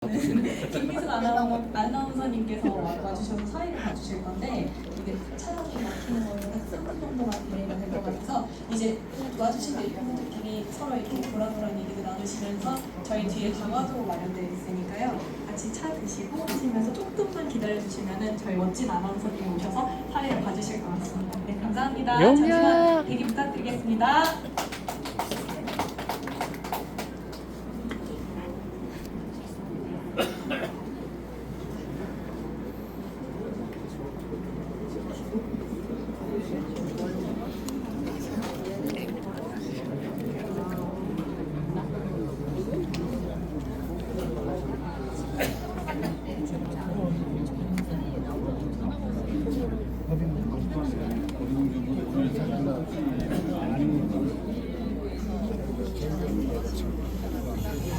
김미숙 아나운서님께서 와주셔서 사회를 봐주실 건데 이게 차량이 막히는 거는 한 3분 정도만 대기가 될 것 같아서 이제 와주신 내비분들끼리 서로 이렇게 도란도란 얘기도 나누시면서 저희 뒤에 강화도 마련되어 있으니까요. 같이 차 드시고 하시면서 조금만 기다려주시면 저희 멋진 아나운서님이 오셔서 사회를 봐주실 것 같습니다. 네, 감사합니다. 잠시만 대기 부탁드리겠습니다.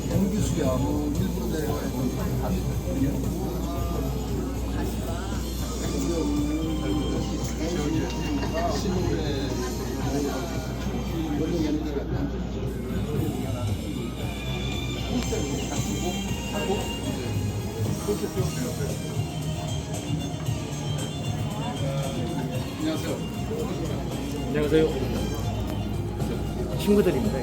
정규수야 뭐 일본 내려가는 안녕하세요. 안녕하세요. 친구들입니다.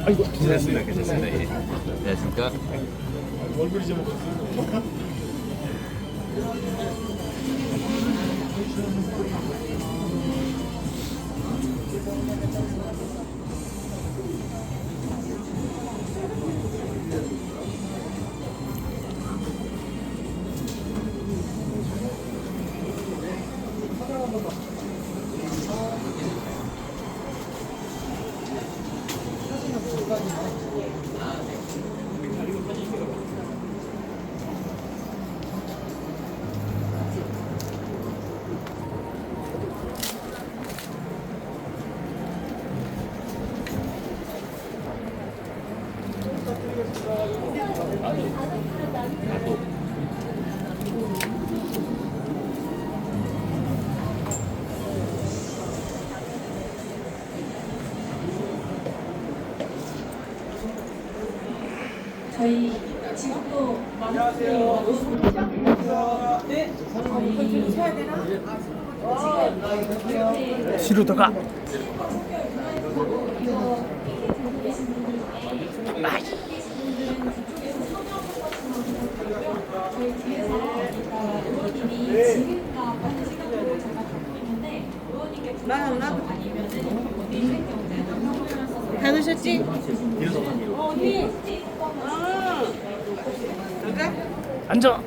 아이고, 괜찮습니다. 괜찮습니다. 예. 안녕하십니까? 얼굴이 좀 없었어요. 저희 지금도 많은 분들이 와주시고 네, 저희 시루더가 저희 뒤에서 의원님이 지금과 하는 시간으로 제가 갖고 있는데 의원님께 불러서 아니면은 어디 경제 다 드셨지? 어디 앉아.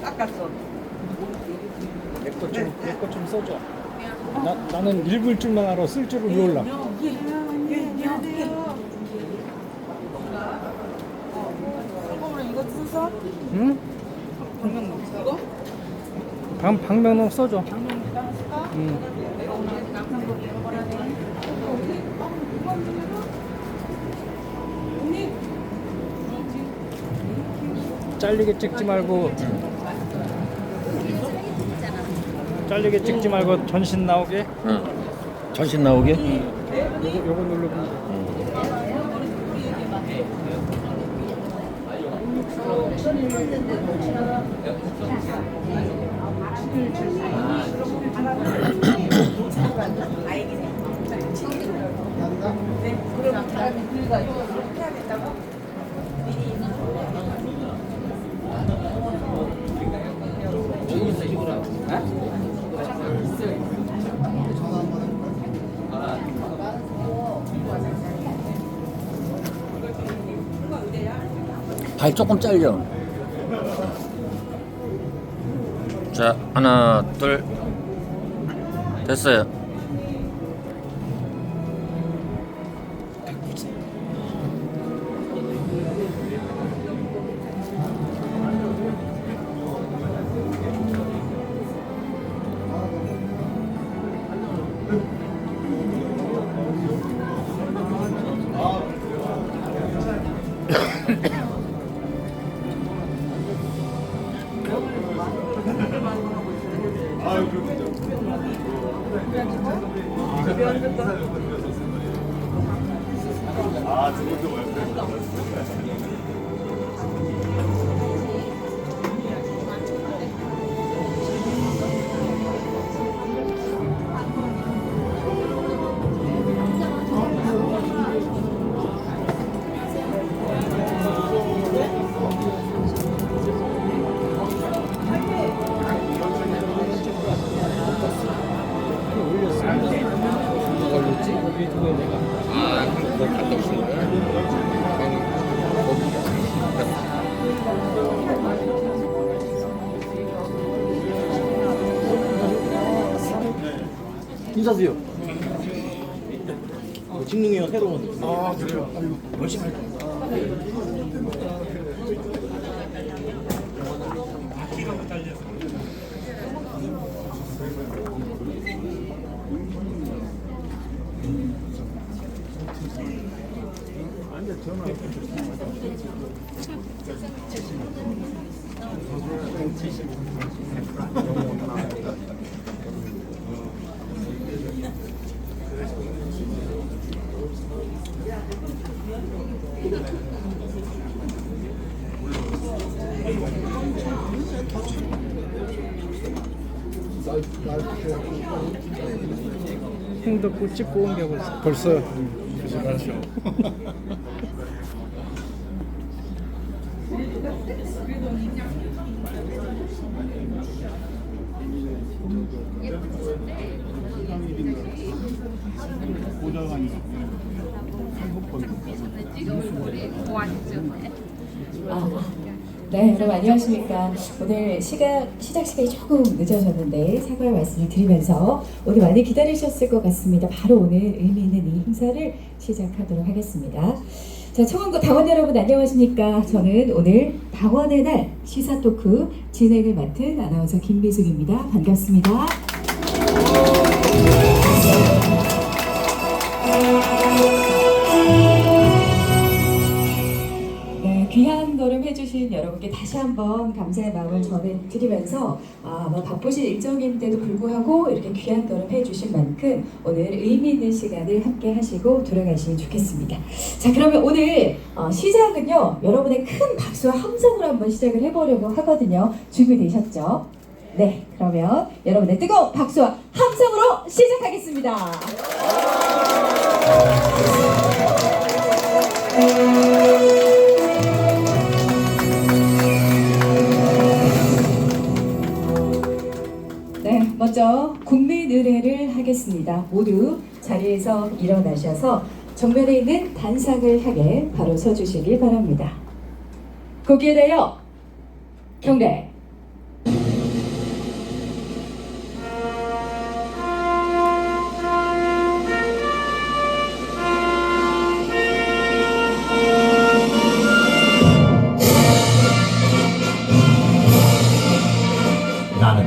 깎았어. 내거 좀 써줘. 나는 읽을 줄만 알아. 쓸 줄을 몰라. 소금으로 이거 써서 응? 이거? 방명록 써줘. 응. 잘리게 찍지 말고 전신 나오게. 응. 전신 나오게? 요거 누르고. 발 조금 잘려. 자, 하나, 둘. 됐어요. 혼자서요. 직능이요 새로운. 아, 그래요? 열심히 할 형도 꽃 찍고 온 게 벌써. 조심하시오. 네, 여러분 안녕하십니까. 오늘 시작 시간이 조금 늦어졌는데 사과의 말씀을 드리면서 오늘 많이 기다리셨을 것 같습니다. 바로 오늘 의미 있는 이 행사를 시작하도록 하겠습니다. 자, 청원구 당원 여러분 안녕하십니까. 저는 오늘 당원의 날 시사 토크 진행을 맡은 아나운서 김미숙입니다. 반갑습니다. 귀한 걸음 해주신 여러분께 다시 한번 감사의 마음을 전해드리면서 아마 바쁘신 일정인데도 불구하고 이렇게 귀한 걸음 해주신 만큼 오늘 의미 있는 시간을 함께 하시고 돌아가시면 좋겠습니다. 자, 그러면 오늘 시작은요 여러분의 큰 박수와 함성으로 한번 시작을 해보려고 하거든요. 준비되셨죠? 네, 그러면 여러분의 뜨거운 박수와 함성으로 시작하겠습니다. 네, 먼저 국민 의례를 하겠습니다. 모두 자리에서 일어나셔서 정면에 있는 단상을 향해 바로 서주시길 바랍니다. 거기에 대하여 경례. 나는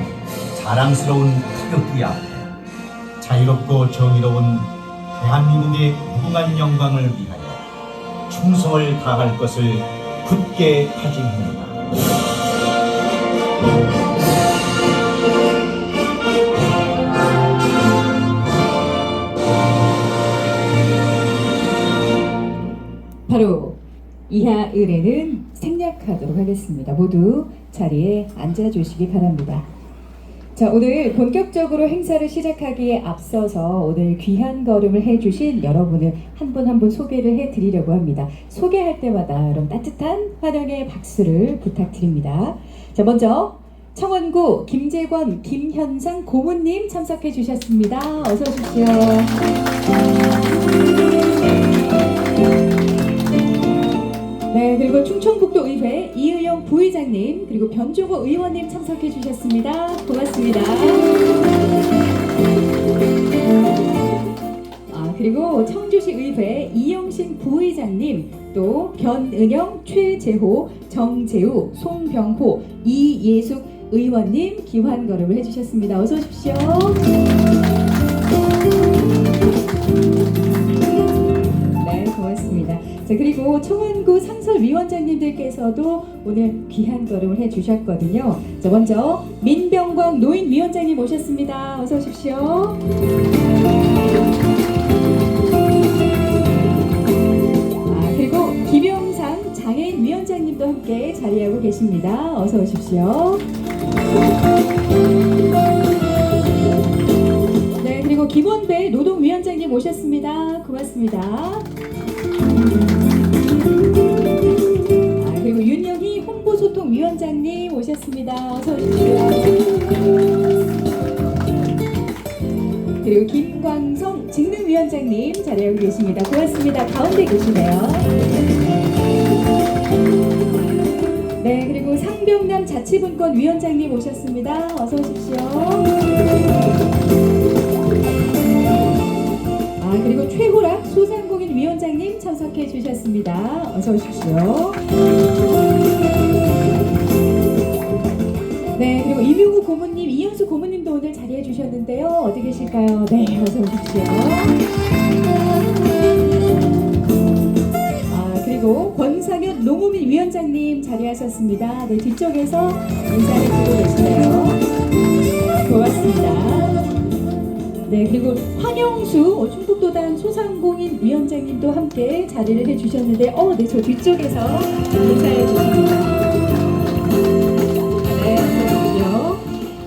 자랑스러운 태극기 앞에 자유롭고 정의로운 대한민국의 무궁한 영광을 위하여 충성을 다할 것을 굳게 다짐합니다. 바로 이하 의례는 생략하도록 하겠습니다. 모두 자리에 앉아주시기 바랍니다. 자, 오늘 본격적으로 행사를 시작하기에 앞서서 오늘 귀한 걸음을 해주신 여러분을 한 분 한 분 소개를 해드리려고 합니다. 소개할 때마다 여러분 따뜻한 환영의 박수를 부탁드립니다. 자, 먼저 청원구 김재권, 김현상 고문님 참석해 주셨습니다. 어서 오십시오. 네, 그리고 충청북도의회 이의영 부의장님, 그리고 변종호 의원님 참석해 주셨습니다. 고맙습니다. 그리고 청주시의회 이영신 부의장님, 또 변은영, 최재호, 정재우, 송병호, 이예숙 의원님 귀한 걸음을 해주셨습니다. 어서 오십시오. 네, 고맙습니다. 자, 그리고 청원구 상설위원장님들께서도 오늘 귀한 걸음을 해주셨거든요. 자, 먼저 민병광 노인위원장님 모셨습니다. 어서 오십시오. 그리고 김영상 장애인위원장님도 함께 자리하고 계십니다. 어서 오십시오. 네, 그리고 김원배 노동위원장님 모셨습니다. 고맙습니다. 그리고 윤영희 홍보소통위원장님 오셨습니다. 어서 오십시오. 그리고 김광성 직능위원장님 자리하고 계십니다. 고맙습니다. 가운데 계시네요. 네, 그리고 상병남 자치분권위원장님 오셨습니다. 어서 오십시오. 그리고 최호락 소상공인 위원장님 참석해 주셨습니다. 어서 오십시오. 네, 그리고 이명우 고모님, 이현수 고모님도 오늘 자리해 주셨는데요. 어디 계실까요? 네, 어서 오십시오. 그리고 권상현 농우민 위원장님 자리하셨습니다. 네, 뒤쪽에서 인사를 드리고 계시네요. 고맙습니다. 네, 그리고 황영수 충북도당 소상공인 위원장님도 함께 자리를 해주셨는데, 네, 저 뒤쪽에서 인사해 주십니다. 네, 그렇군요.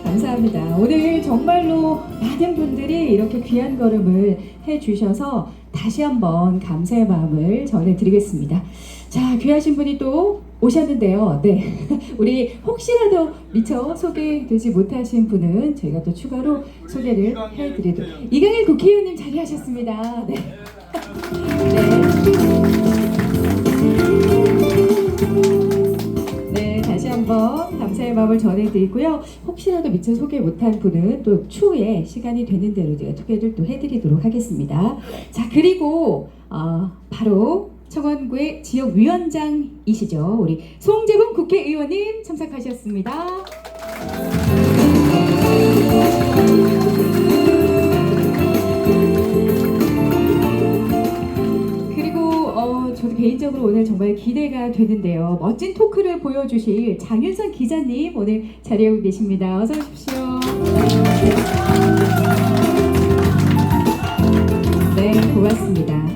감사합니다. 오늘 정말로 많은 분들이 이렇게 귀한 걸음을 해주셔서 다시 한번 감사의 마음을 전해드리겠습니다. 자, 귀하신 분이 또 오셨는데요. 네, 우리 혹시라도 미처 소개되지 못하신 분은 저희가 또 추가로 소개를 해드리도록. 이강일 국회의원님 자리하셨습니다. 네. 네, 다시 한번 감사의 마음을 전해드리고요. 혹시라도 미처 소개 못한 분은 또 추후에 시간이 되는 대로 제가 소개를 또 해드리도록 하겠습니다. 자, 그리고 바로 청원구의 지역위원장이시죠. 우리 송재봉 국회의원님 참석하셨습니다. 그리고 저도 개인적으로 오늘 정말 기대가 되는데요. 멋진 토크를 보여주실 장윤선 기자님 오늘 자리하고 계십니다. 어서 오십시오. 네, 고맙습니다.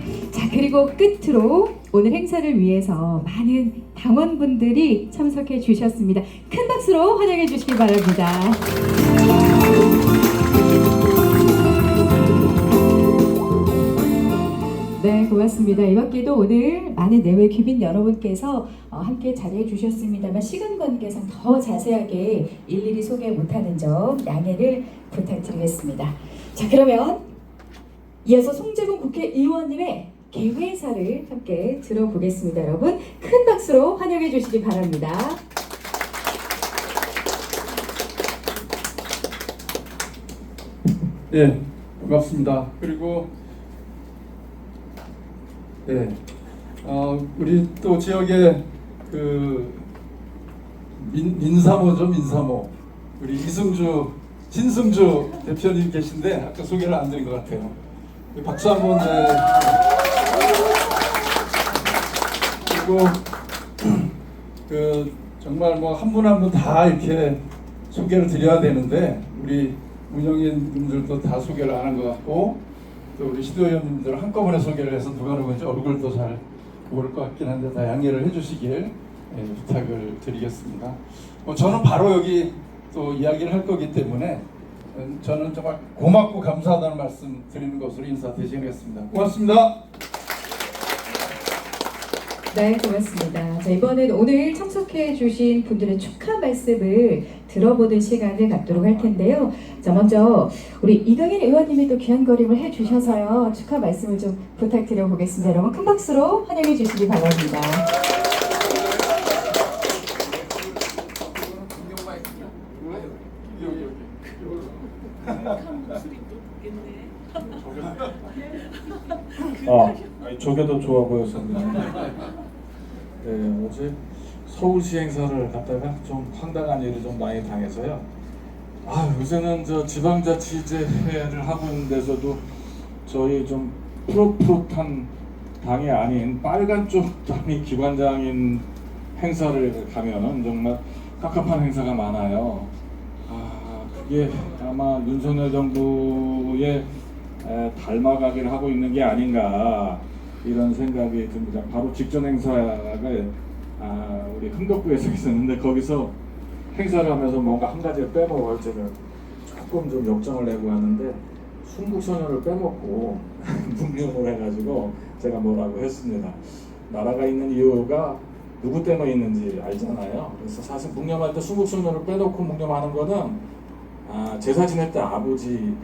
그리고 끝으로 오늘 행사를 위해서 많은 당원분들이 참석해 주셨습니다. 큰 박수로 환영해 주시기 바랍니다. 네, 고맙습니다. 이 밖에도 오늘 많은 내외 귀빈 여러분께서 함께 자리해 주셨습니다만 시간 관계상 더 자세하게 일일이 소개 못하는 점 양해를 부탁드리겠습니다. 자, 그러면 이어서 송재봉 국회의원님의 개회사를 함께 들어보겠습니다. 여러분 큰 박수로 환영해 주시기 바랍니다. 예, 반갑습니다. 그리고 우리 또 지역에 그 민사모죠, 민사모. 우리 진승주 대표님 계신데 아까 소개를 안 드린 것 같아요. 박수 한번. 그리고 정말 뭐 한 분 한 분 다 이렇게 소개를 드려야 되는데 우리 운영인 분들도 다 소개를 안 한 것 같고 또 우리 시도위원님들 한꺼번에 소개를 해서 누가 누군지 얼굴도 잘 모를 것 같긴 한데 다 양해를 해주시길 부탁을 드리겠습니다. 저는 바로 여기 또 이야기를 할 거기 때문에 저는 정말 고맙고 감사하다는 말씀 드리는 것으로 인사 대신하겠습니다. 고맙습니다. 네, 고맙습니다. 자, 이번엔 오늘 참석해 주신 분들의 축하 말씀을 들어보는 시간을 갖도록 할 텐데요. 자, 먼저 우리 이강일 의원님이 또 귀한 걸음을 해주셔서요. 축하 말씀을 좀 부탁드려 보겠습니다. 여러분 큰 박수로 환영해 주시기 바랍니다. 저게 좋아 보였었는데. 네, 어제 서울시 행사를 갔다가 좀 황당한 일을 좀 많이 당해서요. 요새는 지방자치제를 하고 있는 데서도 저희 좀 푸릇푸릇한 당이 아닌 빨간 쪽 당이 기관장인 행사를 가면은 정말 깝깝한 행사가 많아요. 그게 아마 윤석열 정부의 닮아가기를 하고 있는 게 아닌가 이런 생각이 듭니다. 바로 직전 행사가 우리 흥덕구에서 있었는데 거기서 행사를 하면서 뭔가 한 가지를 빼먹을 때는 조금 좀 역정을 내고 하는데 순국선열을 빼먹고 묵념을 해가지고 제가 뭐라고 했습니다. 나라가 있는 이유가 누구 때문에 있는지 알잖아요. 그래서 사실 묵념할 때 순국선열을 빼놓고 묵념하는 거는 제사 지낼 때 아버지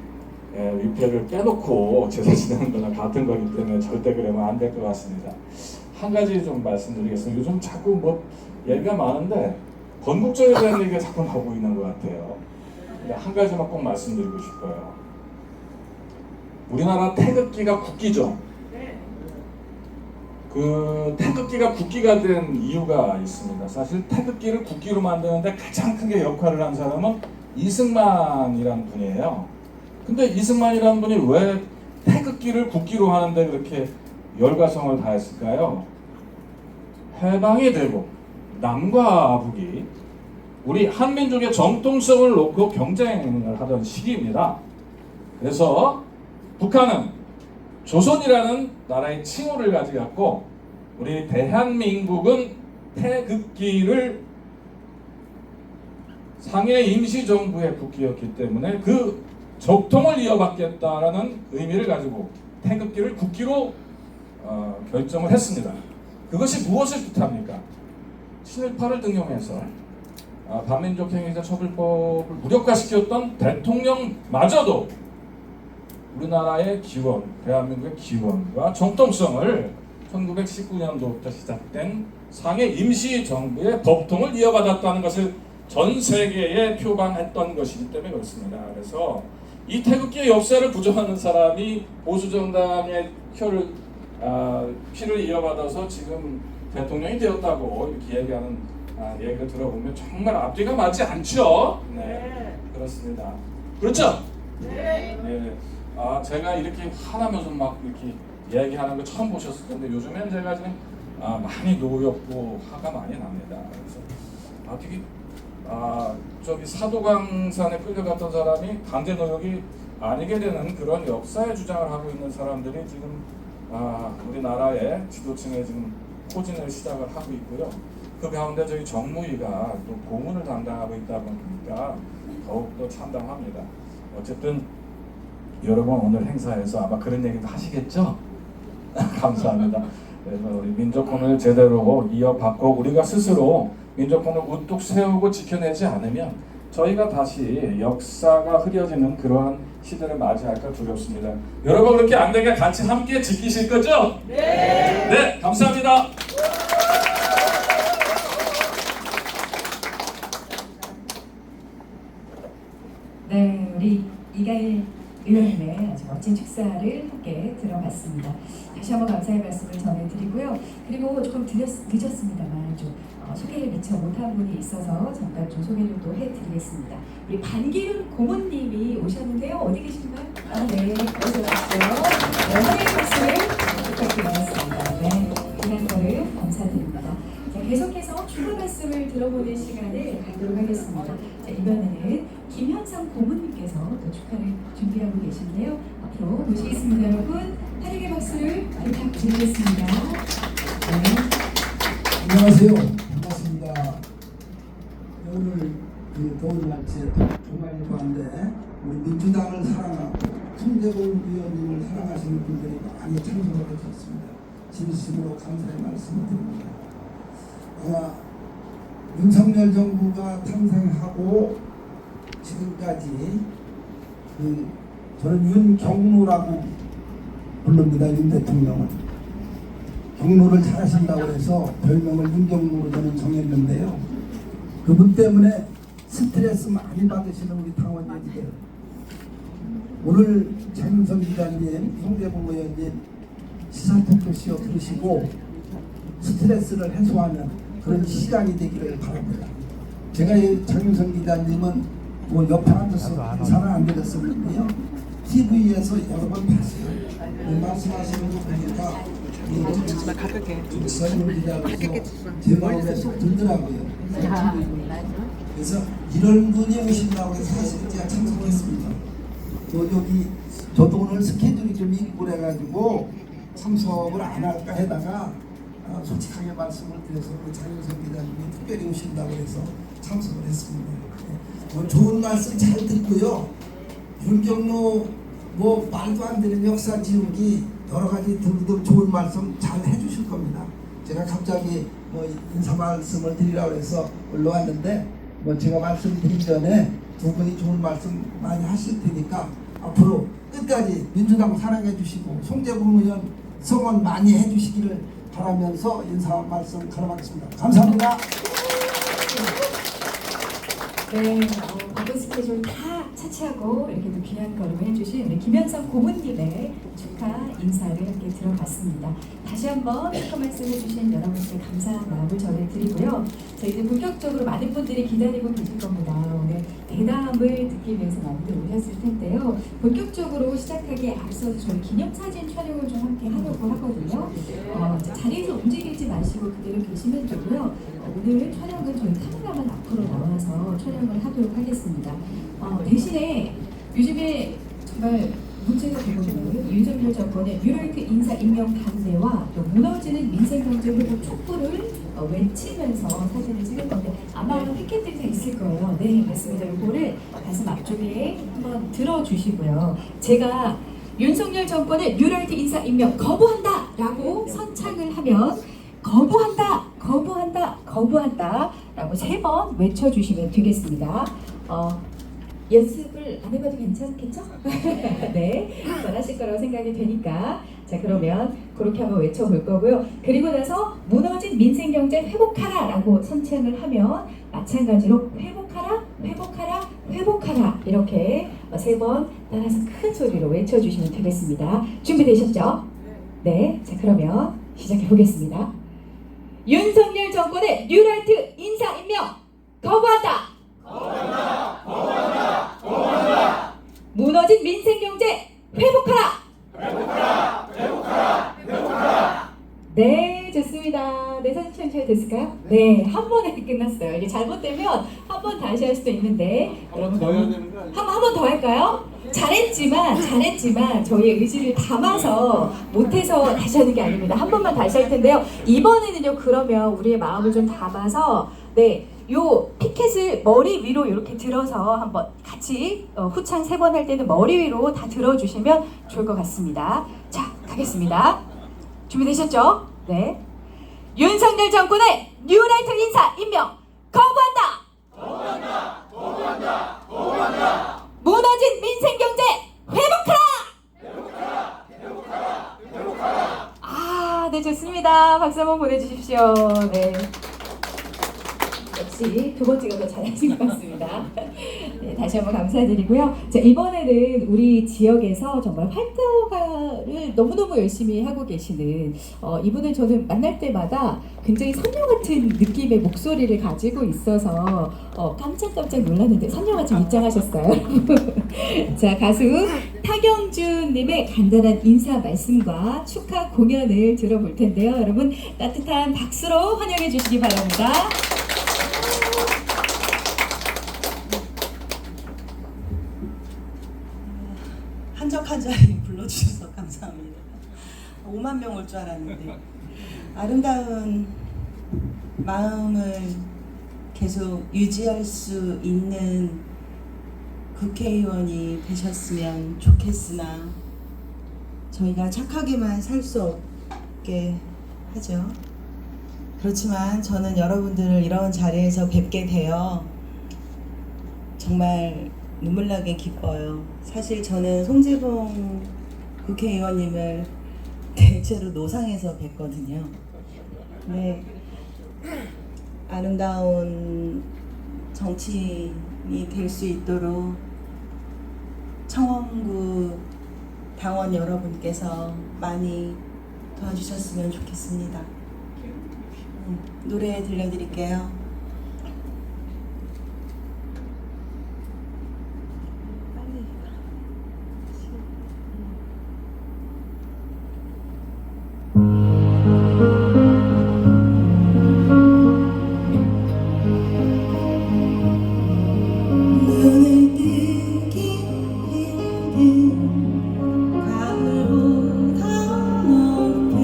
위패를 빼놓고 제사 지내는 거랑 같은 거기 때문에 절대 그러면 안 될 것 같습니다. 한 가지 좀 말씀드리겠습니다. 요즘 자꾸 뭐 얘기가 많은데 건국절에 대한 얘기가 자꾸 나오고 있는 것 같아요. 한 가지만 꼭 말씀드리고 싶어요. 우리나라 태극기가 국기죠. 그 태극기가 국기가 된 이유가 있습니다. 사실 태극기를 국기로 만드는데 가장 크게 역할을 한 사람은 이승만이라는 분이에요. 근데 이승만이라는 분이 왜 태극기를 국기로 하는데 그렇게 열과성을 다했을까요? 해방이 되고 남과 북이 우리 한민족의 정통성을 놓고 경쟁을 하던 시기입니다. 그래서 북한은 조선이라는 나라의 칭호를 가져갔고 우리 대한민국은 태극기를 상해 임시정부의 국기였기 때문에 그 적통을 이어받겠다라는 의미를 가지고 태극기를 국기로 결정을 했습니다. 그것이 무엇을 뜻합니까? 친일파를 등용해서 반민족 행위자 처벌법을 무력화시켰던 대통령마저도 우리나라의 기원, 대한민국의 기원과 정통성을 1919년도부터 시작된 상해 임시정부의 법통을 이어받았다는 것을 전 세계에 표방했던 것이기 때문에 그렇습니다. 그래서 이 태극기의 역사를 부정하는 사람이 보수정당의 피를 이어받아서 지금 대통령이 되었다고 이렇게 얘기하는 얘기를 들어보면 정말 앞뒤가 맞지 않죠? 네, 그렇습니다. 그렇죠? 네. 제가 이렇게 화나면서 막 이렇게 얘기하는 거 처음 보셨을 텐데 요즘엔 제가 지금 많이 노엽고 화가 많이 납니다. 그래서 되게 저기 사도강산에 끌려갔던 사람이 강제 노역이 아니게 되는 그런 역사의 주장을 하고 있는 사람들이 지금 우리나라의 지도층에 지금 포진을 시작을 하고 있고요. 그 가운데 저희 정무위가 또 고문을 담당하고 있다 보니까 더욱더 참담합니다. 어쨌든 여러분 오늘 행사에서 아마 그런 얘기도 하시겠죠? 감사합니다. 그래서 우리 민족혼을 제대로 이어받고 우리가 스스로 민족혼을 우뚝 세우고 지켜내지 않으면 저희가 다시 역사가 흐려지는 그러한 시대를 맞이할까 두렵습니다. 여러분 그렇게 안 되게 같이 함께 지키실 거죠? 네! 네, 감사합니다. 네, 우리 이가일 의원님의 아주 멋진 축사를 함께 들어봤습니다. 다시 한번 감사의 말씀을 전해드리고요. 그리고 조금 늦었습니다만 좀 소개를 미처 못한 분이 있어서 잠깐 좀 소개를 또 해드리겠습니다. 우리 반기윤 고모님이 오셨는데요. 어디 계신가요? 네, 어서 오십시오. 네, 환영의 말씀을 부탁드리겠습니다. 네, 귀한 걸음 감사드립니다. 자, 계속해서 축하 말씀을 들어보는 시간을 갖도록 하겠습니다. 자, 이번에는 김현상 고모님께서 또 축하를 준비하고 계신데요. 앞으로 모시겠습니다. 여러분, 환영의 박수를 부탁드리겠습니다. 네. 안녕하세요. 반갑습니다. 오늘 그 더운 날씨에 정말 일관데 우리 민주당을 사랑하고 손재공 의원님을 사랑하시는 분들이 많이 참석을 해주셨습니다. 진심으로 감사의 말씀을 드립니다. 윤석열 정부가 탄생하고 지금까지 저는 윤경로라고 부릅니다. 윤 대통령은 경로를 잘하신다고 해서 별명을 윤경로로 저는 정했는데요. 그분 때문에 스트레스 많이 받으시는 우리 당원님들, 오늘 장윤선 기자님, 송재봉 의원님 시사토크쇼 들으시고 스트레스를 해소하는 그런 시간이 되기를 바랍니다. 제가 장윤선 기자님은 뭐 옆에 앉아서 인사는 안 드렸었는데요. TV에서 여러 번 봤어요. 말씀하시는 거 보니까 장윤선 기자로서 제 마음에 쏙 들더라고요. 그래서 이런 분이 오신다고 해서 사실 제가 참석했습니다. 여기 저도 오늘 스케줄이 좀 있고 그래가지고 참석을 안 할까 해다가 솔직하게 말씀을 드려서 장윤선 기자님이 특별히 오신다고 해서 참석을 했습니다. 좋은 말씀 잘 듣고요. 윤경로 뭐 말도 안 되는 역사 지우기 여러 가지 등등 좋은 말씀 잘 해주실 겁니다. 제가 갑자기 뭐 인사 말씀을 드리라고 해서 올라왔는데 뭐 제가 말씀드리기 전에 두 분이 좋은 말씀 많이 하실 테니까 앞으로 끝까지 민주당 사랑해 주시고 송재봉 의원 성원 많이 해주시기를 바라면서 인사 말씀 가름하겠습니다. 감사합니다. 네, 바쁜 스케줄 다 차치하고 이렇게 또 귀한 걸음을 해주신 우리 김현성 고문님의 축하 인사를 함께 들어봤습니다. 다시 한번 축하 말씀 해주신 여러분께 감사한 마음을 전해드리고요. 자, 이제 본격적으로 많은 분들이 기다리고 계실 겁니다. 오늘 대담을 듣기 위해서 많이들 오셨을 텐데요. 본격적으로 시작하기에 앞서서 저희 기념사진 촬영을 좀 함께 하려고 하거든요. 자리에서 움직이지 마시고 그대로 계시면 되고요. 오늘 촬영은 저희 카메라만 앞으로 나와서 촬영을 하도록 하겠습니다. 대신에 요즘에 정말 문제가 되고 있는 윤석열 정권의 뉴라이트 인사 임명 반대와 또 무너지는 민생경제 회복 촉구를 외치면서 사진을 찍을 건데 아마 피켓들이 다 있을 거예요. 네, 맞습니다. 이거를 가슴 앞쪽에 한번 들어주시고요. 제가 윤석열 정권의 뉴라이트 인사 임명 거부한다 라고 선창을 하면 거부한다, 거부한다, 거부한다 라고 3번 외쳐주시면 되겠습니다. 연습을 안 해봐도 괜찮겠죠? 네, 잘하실 거라고 생각이 되니까 자 그러면 그렇게 한번 외쳐볼 거고요. 그리고 나서 무너진 민생경제 회복하라 라고 선창을 하면 마찬가지로 회복하라, 회복하라, 회복하라 이렇게 3번 따라서 큰 소리로 외쳐주시면 되겠습니다. 준비되셨죠? 네, 자 그러면 시작해 보겠습니다. 윤석열 정권의 뉴라이트 인사 임명 거부한다! 거부한다! 거부한다! 거부한다! 무너진 민생경제 회복하라! 회복하라! 회복하라! 회복하라! 네, 좋습니다. 네, 사진 잘 됐을까요? 네, 한 번에 끝났어요. 이게 잘못되면 한 번 다시 할 수도 있는데 한번 더 해야 되는 거 아니에요? 한 번 더 할까요? 잘했지만 저희의 의지를 담아서 못해서 다시 하는 게 아닙니다. 한 번만 다시 할 텐데요. 이번에는요, 그러면 우리의 마음을 좀 담아서 네, 요 피켓을 머리 위로 이렇게 들어서 한번 같이 후창 3번 할 때는 머리 위로 다 들어주시면 좋을 것 같습니다. 자, 가겠습니다. 준비되셨죠? 네. 윤석열 정권의 뉴라이트 인사 임명 거부한다! 거부한다! 거부한다! 거부한다! 무너진 민생경제 회복하라! 회복하라! 회복하라! 회복하라! 아, 네, 좋습니다. 박수 한번 보내주십시오. 네. 역시 2번째가 더 잘하신 것 같습니다. 네, 다시 한번 감사드리고요. 자, 이번에는 우리 지역에서 정말 활동을 너무너무 열심히 하고 계시는 이분을 저는 만날 때마다 굉장히 선녀 같은 느낌의 목소리를 가지고 있어서 깜짝깜짝 놀랐는데 선녀가 지금 입장하셨어요. 자, 가수 타경준님의 간단한 인사 말씀과 축하 공연을 들어볼 텐데요. 여러분 따뜻한 박수로 환영해 주시기 바랍니다. 한적한적이 불러주셔서 감사합니다. 5만 명 올 줄 알았는데 아름다운 마음을 계속 유지할 수 있는 국회의원이 되셨으면 좋겠으나 저희가 착하게만 살 수 없게 하죠. 그렇지만 저는 여러분들을 이런 자리에서 뵙게 되어 정말 눈물나게 기뻐요. 사실 저는 송재봉 국회의원님을 대체로 노상에서 뵀거든요. 네, 아름다운 정치인이 될 수 있도록 청원구 당원 여러분께서 많이 도와주셨으면 좋겠습니다. 노래 들려드릴게요. 가을보다 높게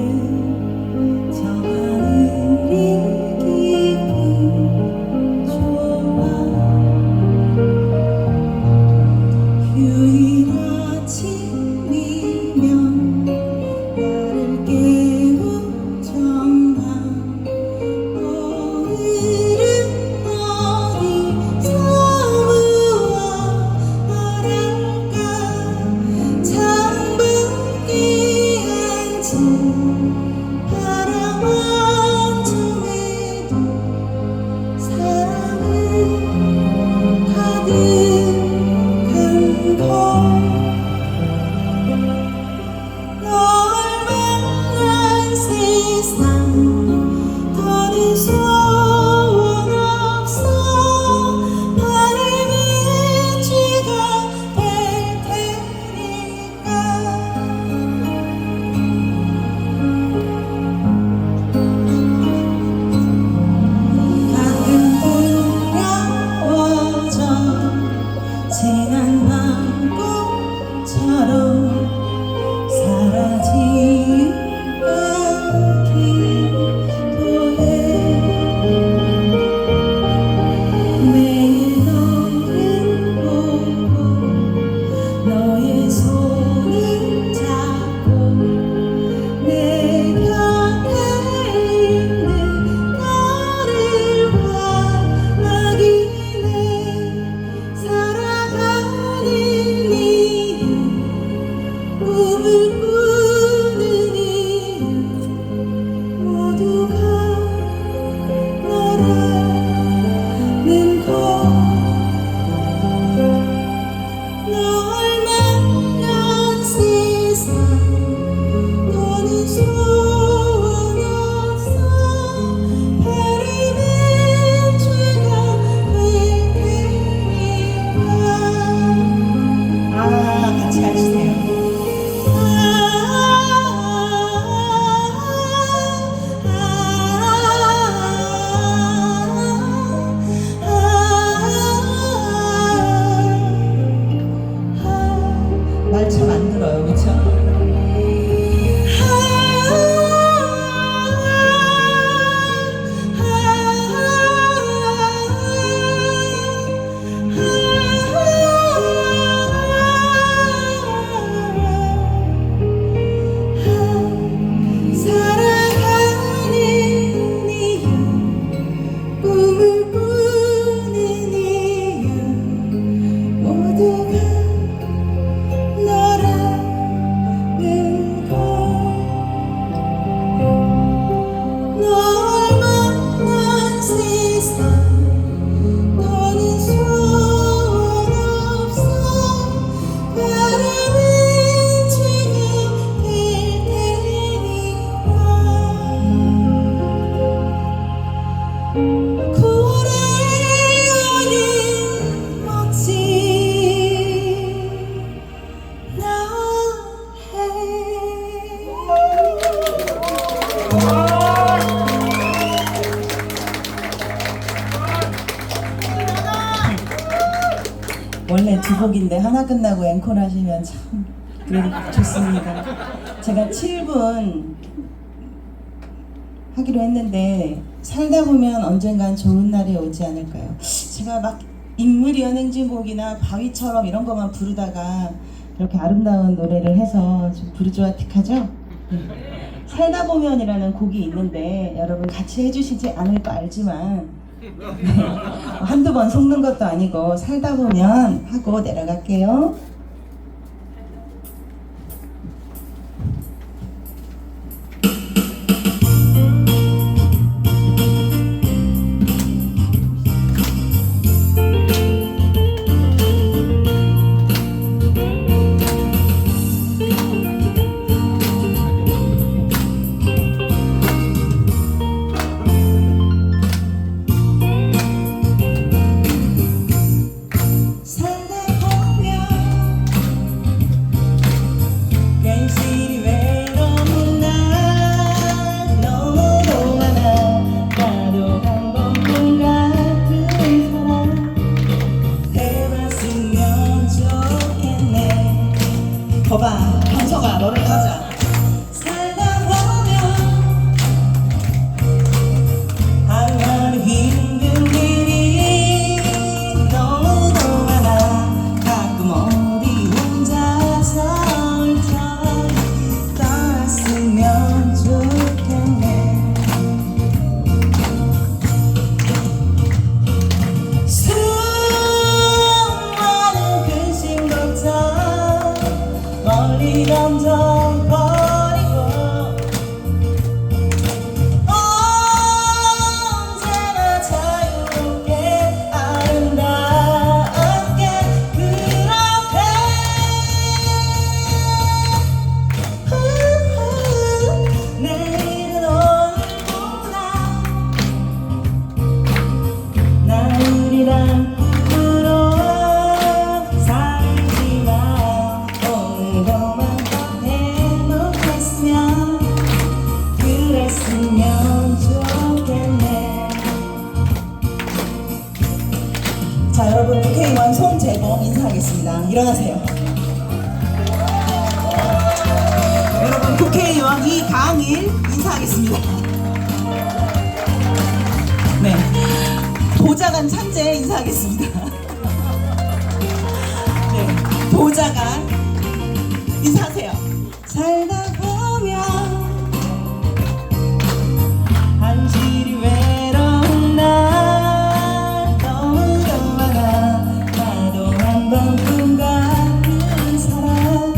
저 하늘이 깊은 꿈을 꾸는 이유 모두가 너라는 걸 널 만난 세상 더는 소원 없어 바람은 지금 될 테니까 9월의 연인 멋진 원래 두 곡인데 하나 끝나고 앵콜 하시면 참 그래도 좋습니다. 제가 7분 하기로 했는데 살다 보면 언젠간 좋은 날이 오지 않을까요? 제가 막 인물이 연행진곡이나 바위처럼 이런 것만 부르다가 이렇게 아름다운 노래를 해서 좀 부르주아틱하죠? 네. 살다 보면이라는 곡이 있는데 여러분 같이 해주시지 않을 거 알지만 네. 한두 번 속는 것도 아니고 살다 보면 하고 내려갈게요. 거봐, 현서가 너를 가자. 살다 보면 하루하루 힘든 일이 너무도 많아. 가끔 어디 혼자서 울적 떠났으면 좋겠네. 수많은 근심 걱정 멀리 던져버리고 언제나 자유롭게 아름답게 그렇게 내일은 오늘보다 나으리란 꿈으로 살지마. 오늘도만 행복했으면 그랬으면 좋겠네. 자, 여러분 국회의원 손재범 인사하겠습니다. 일어나세요. 여러분 국회의원 이강일 인사하겠습니다. 네, 보좌관 찬재 인사하겠습니다. 네, 보좌관 인사하세요. 살다 보면 한실이 외로운 날 너무도 많아. 나도 한번 꿈 같은 사랑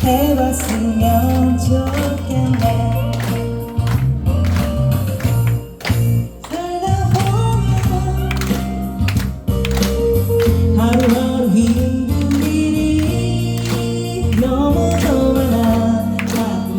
해봤으면 좋겠네. 살다 보면 하루하루 힘든 일이 너무도 많아. 가끔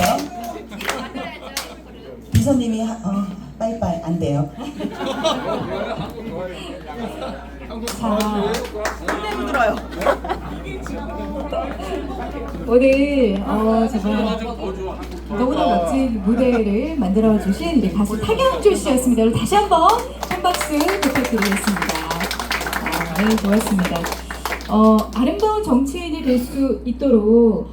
돼요? 비서님이 빠이빠이 안 돼요. 자, 손대고 들어요. 오늘 제가 너무나 멋진 무대를 만들어 주신 우리 가수 타경주 씨였습니다. 오늘 다시 한번 한 박수 부탁드리겠습니다. 네, 고맙습니다. 아름다운 정치인이 될 수 있도록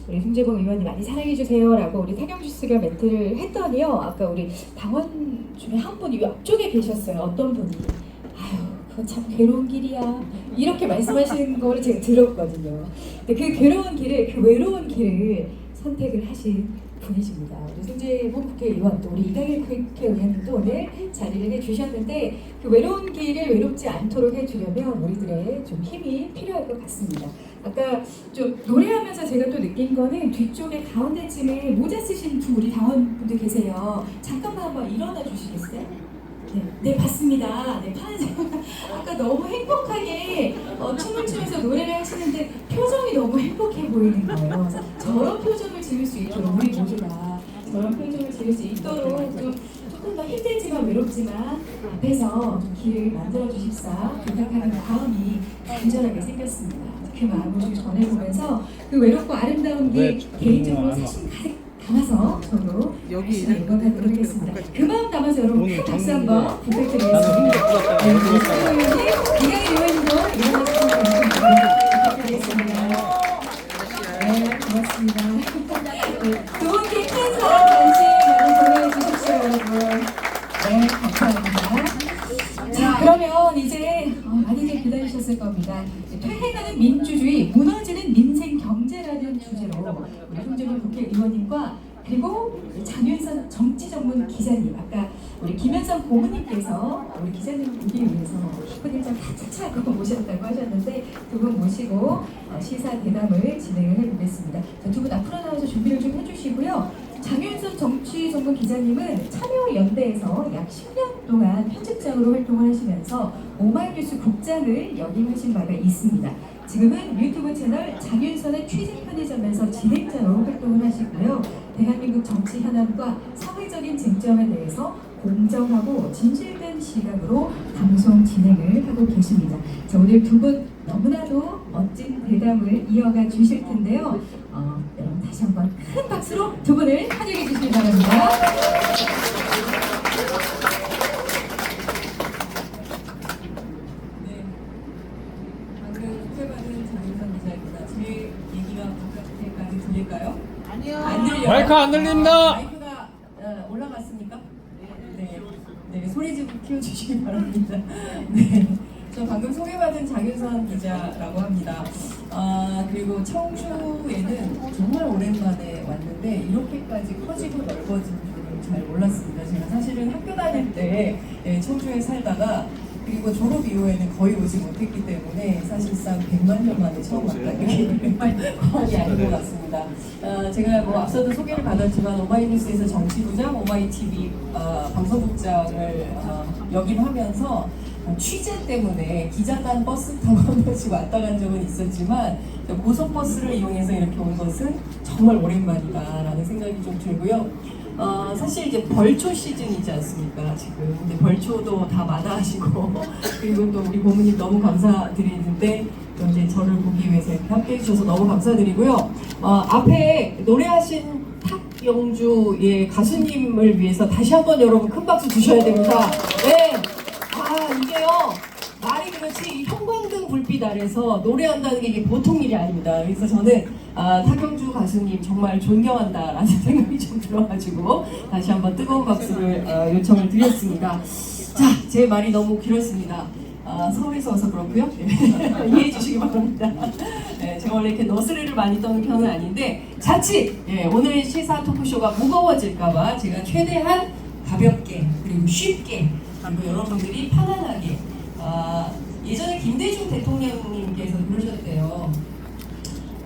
우리 송재봉 의원님 많이 사랑해 주세요라고 우리 타경주 씨가 멘트를 했더니요. 아까 우리 당원 중에 한 분이 옆쪽에 계셨어요. 어떤 분이 아유 그건 참 괴로운 길이야 이렇게 말씀하시는 거를 제가 들었거든요. 근데 그 괴로운 길을 그 외로운 길을 선택을 하신 분이십니다. 우리 송재봉 국회의원 또 우리 이강일 국회의원님도 오늘 자리를 해주셨는데 그 외로운 길을 외롭지 않도록 해주려면 우리들의 좀 힘이 필요할 것 같습니다. 아까 좀 노래하면서 제가 또 느낀 거는 뒤쪽에 가운데쯤에 모자 쓰신 두 우리 당원분들 계세요. 잠깐만 한번 일어나 주시겠어요? 네, 봤습니다. 네, 파란색. 아까 너무 행복하게 춤을 추면서 노래를 하시는데 표정이 너무 행복해 보이는 거예요. 그래서 저런 표정을 지을 수 있도록 우리 모두가 저런 표정을 지을 수 있도록 좀 조금 더 힘들지만 외롭지만 앞에서 좀 길을 만들어 주십사 부탁하는 마음이 간절하게 생겼습니다. 그 마음을 좀 전해보면서 그 외롭고 아름다운 게 개인적으로 사심 가득 담아서 저도 열심히 읽어가도록 하겠습니다. 그 마음 담아서 여러분 큰 박수 한번 부탁드리겠습니다. 네, 이강일 의원님도 일어나주시면 부탁드리겠습니다. 네, 고맙습니다. 두 분께 큰 사랑 관심 많이 보내해 주십시오, 여러분. 네, 감사합니다. 자, 그러면 이제 많이들 기다리셨을 겁니다. 퇴행하는 민주주의, 무너지는 민생 경제라는 주제로 우리 송재봉 국회의원님과 그리고 장윤선 정치전문 기자님, 아까 우리 김현성 고문님께서 우리 기자님 보기 위해서 10분 일정 다 차차하고 모셨다고 하셨는데 두 분 모시고 시사 대담을 진행을 해보겠습니다. 두 분 앞으로 나와서 준비를 좀 해주시고요. 장윤선 정치전문 기자님은 참여연대에서 약 10년 동안 편집장으로 활동을 하시면서 오마이뉴스 국장을 역임하신 바가 있습니다. 지금은 유튜브 채널 장윤선의 취재 편의점에서 진행자로 활동을 하시고요. 대한민국 정치 현안과 사회적인 쟁점에 대해서 공정하고 진실된 시각으로 방송 진행을 하고 계십니다. 자, 오늘 두 분 너무나도 멋진 대담을 이어가 주실 텐데요. 여러분 다시 한번 큰 박수로 두 분을 환영해 주시기 바랍니다. 네, 방금 소개받은 장윤선 기자입니다. 제 얘기가 바깥에까지 들릴까요? 아니요. 안 들려요? 마이크 안 들립니다. 마이크가 올라갔습니까? 네, 네, 소리 좀 키워주시기 바랍니다. 네, 저 방금 소개받은 장윤선 기자라고 합니다. 그리고 청주에는 정말 오랜만에 왔는데 이렇게까지 커지고 넓어진 줄은 잘 몰랐습니다. 제가 사실은 학교 다닐 때 청주에 살다가 그리고 졸업 이후에는 거의 오지 못했기 때문에 사실상 100만 년 만에 처음 왔다는 게 거의 아닌 것 같습니다. 제가 뭐 앞서도 소개를 받았지만 오마이뉴스에서 정치부장, 오마이TV 방송국장을 역임하면서 취재 때문에 기자단 버스 타고 한 번씩 왔다 간 적은 있었지만 고속버스를 이용해서 이렇게 온 것은 정말 오랜만이다라는 생각이 좀 들고요. 사실 이제 벌초 시즌이지 않습니까 지금. 근데 벌초도 다 마다하시고 그리고 또 우리 고모님 너무 감사드리는데 또 이제 저를 보기 위해서 이렇게 함께 해주셔서 너무 감사드리고요. 앞에 노래하신 탁영주의 가수님을 위해서 다시 한번 여러분 큰 박수 주셔야 됩니다. 네. 이게요 말이 그렇지 형광등 불빛 아래서 노래한다는 게 이게 보통 일이 아닙니다. 그래서 저는 탁영주 가수님 정말 존경한다라는 생각이 좀 들어가지고 다시 한번 뜨거운 박수를 요청을 드렸습니다. 자, 제 말이 너무 길었습니다. 서울에서 와서 그렇고요. 이해해 주시기 바랍니다. 네, 제가 원래 이렇게 너스레를 많이 떠는 편은 아닌데 자칫 오늘 시사 토크쇼가 무거워질까봐 제가 최대한 가볍게 그리고 쉽게 그리고 여러분들이 편안하게 예전에 김대중 대통령님께서 그러셨대요.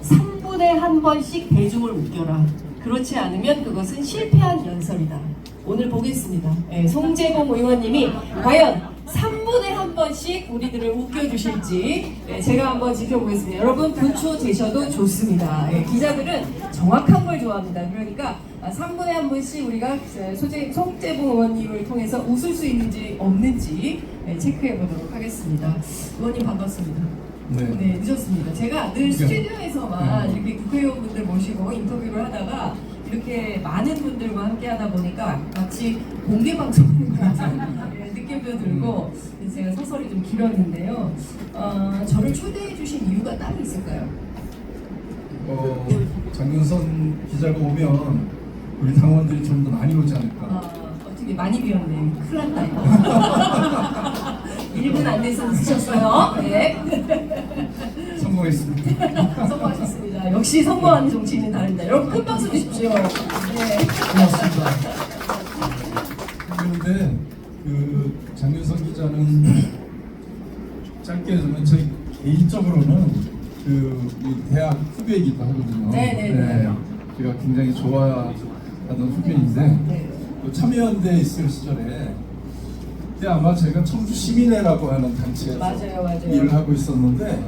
3분에 한 번씩 대중을 웃겨라. 그렇지 않으면 그것은 실패한 연설이다. 오늘 보겠습니다. 송재봉 의원님이 과연 3분 3분에 한 번씩 우리들을 웃겨주실지 제가 한번 지켜보겠습니다. 여러분 분초되셔도 좋습니다. 기자들은 정확한 걸 좋아합니다. 그러니까 3분에 한 번씩 우리가 송재봉 의원님을 통해서 웃을 수 있는지 없는지 체크해 보도록 하겠습니다. 의원님 반갑습니다. 네, 늦었습니다. 제가 늘 스튜디오에서만 이렇게 국회의원분들 모시고 인터뷰를 하다가 이렇게 많은 분들과 함께 하다 보니까 마치 공개 방송하는 것 같은 느낌도 들고 제가 서설이 좀 길었는데요. 저를 초대해 주신 이유가 따로 있을까요? 장윤선 기자가 오면 우리 당원들이 좀 더 많이 오지 않을까. 어떻게 많이 비었네. 큰일 났다 이거. 1분 안내서 웃으셨어요. 네. 성공했습니다. 성공하셨습니다. 역시 성공하는 정치인은 다릅니다. 여러분 큰 박수 주십시오. 네. 고맙습니다. 그런데 그 장윤선 기자는 짧게 해주면 제 개인적으로는 이 대학 후배이기도 하거든요. 네네네. 제가 굉장히 좋아하는 후배인데 또 참여연대에 있을 시절에 그때 아마 제가 청주 시민회라고 하는 단체에서 맞아요. 일을 하고 있었는데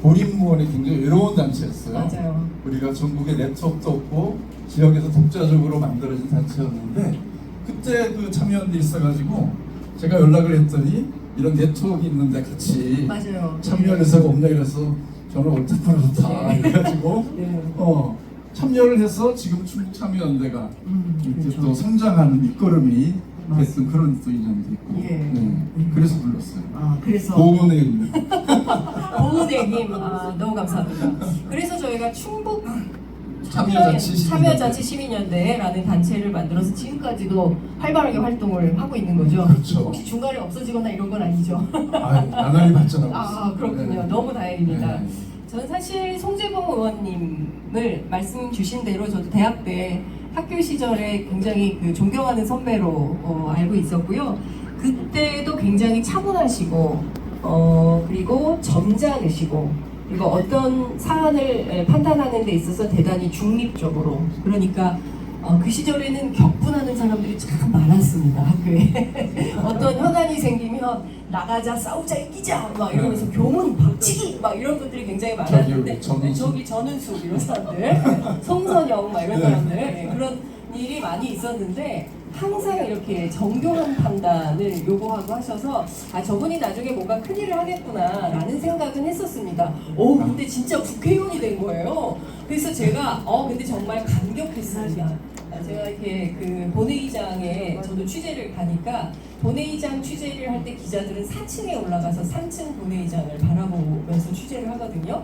보림무원이 굉장히 외로운 단체였어요. 맞아요. 우리가 전국에 네트워크도 없고 지역에서 독자적으로 만들어진 단체였는데 그때 그 참여연대 있어가지고 제가 연락을 했더니 이런 네트워크 있는데 같이 맞아요. 참여할 의사가 없냐 이래서 저는 옳다고 좋다 이래가지고 참여를 해서 지금 충북 참여연대가 이렇게 또 성장하는 밑거름이 됐던 그런 또 인연도 있고 그래서 불렀어요. 그래서 고은혜입니다. 고은혜님 너무 감사합니다. 그래서 저희가 충북 참여자치 시민연대라는 단체를 만들어서 지금까지도 활발하게 활동을 하고 있는 거죠. 그렇죠. 혹시 중간에 없어지거나 이런 건 아니죠? 나날이 발전하고 있어요. 그렇군요. 네. 너무 다행입니다. 네. 저는 사실 송재봉 의원님을 말씀 주신 대로 저도 대학 때 학교 시절에 굉장히 존경하는 선배로 알고 있었고요. 그때도 굉장히 차분하시고 그리고 점잖으시고 그리고 어떤 사안을 판단하는 데 있어서 대단히 중립적으로 그러니까 그 시절에는 격분하는 사람들이 참 많았습니다. 학교에 어떤 현안이 생기면 나가자 싸우자 이기자 막 이러면서 교문 박치기 막 이런 분들이 굉장히 많았는데 저기 전은숙 이런 사람들 송선영 막 이런 사람들 그런 일이 많이 있었는데 항상 이렇게 정교한 판단을 요구하고 하셔서 저분이 나중에 뭔가 큰일을 하겠구나 라는 생각은 했었습니다. 근데 진짜 국회의원이 된 거예요. 그래서 제가 근데 정말 감격했습니다. 제가 이렇게 본회의장에 저도 취재를 가니까 본회의장 취재를 할 때 기자들은 4층에 올라가서 3층 본회의장을 바라보면서 취재를 하거든요.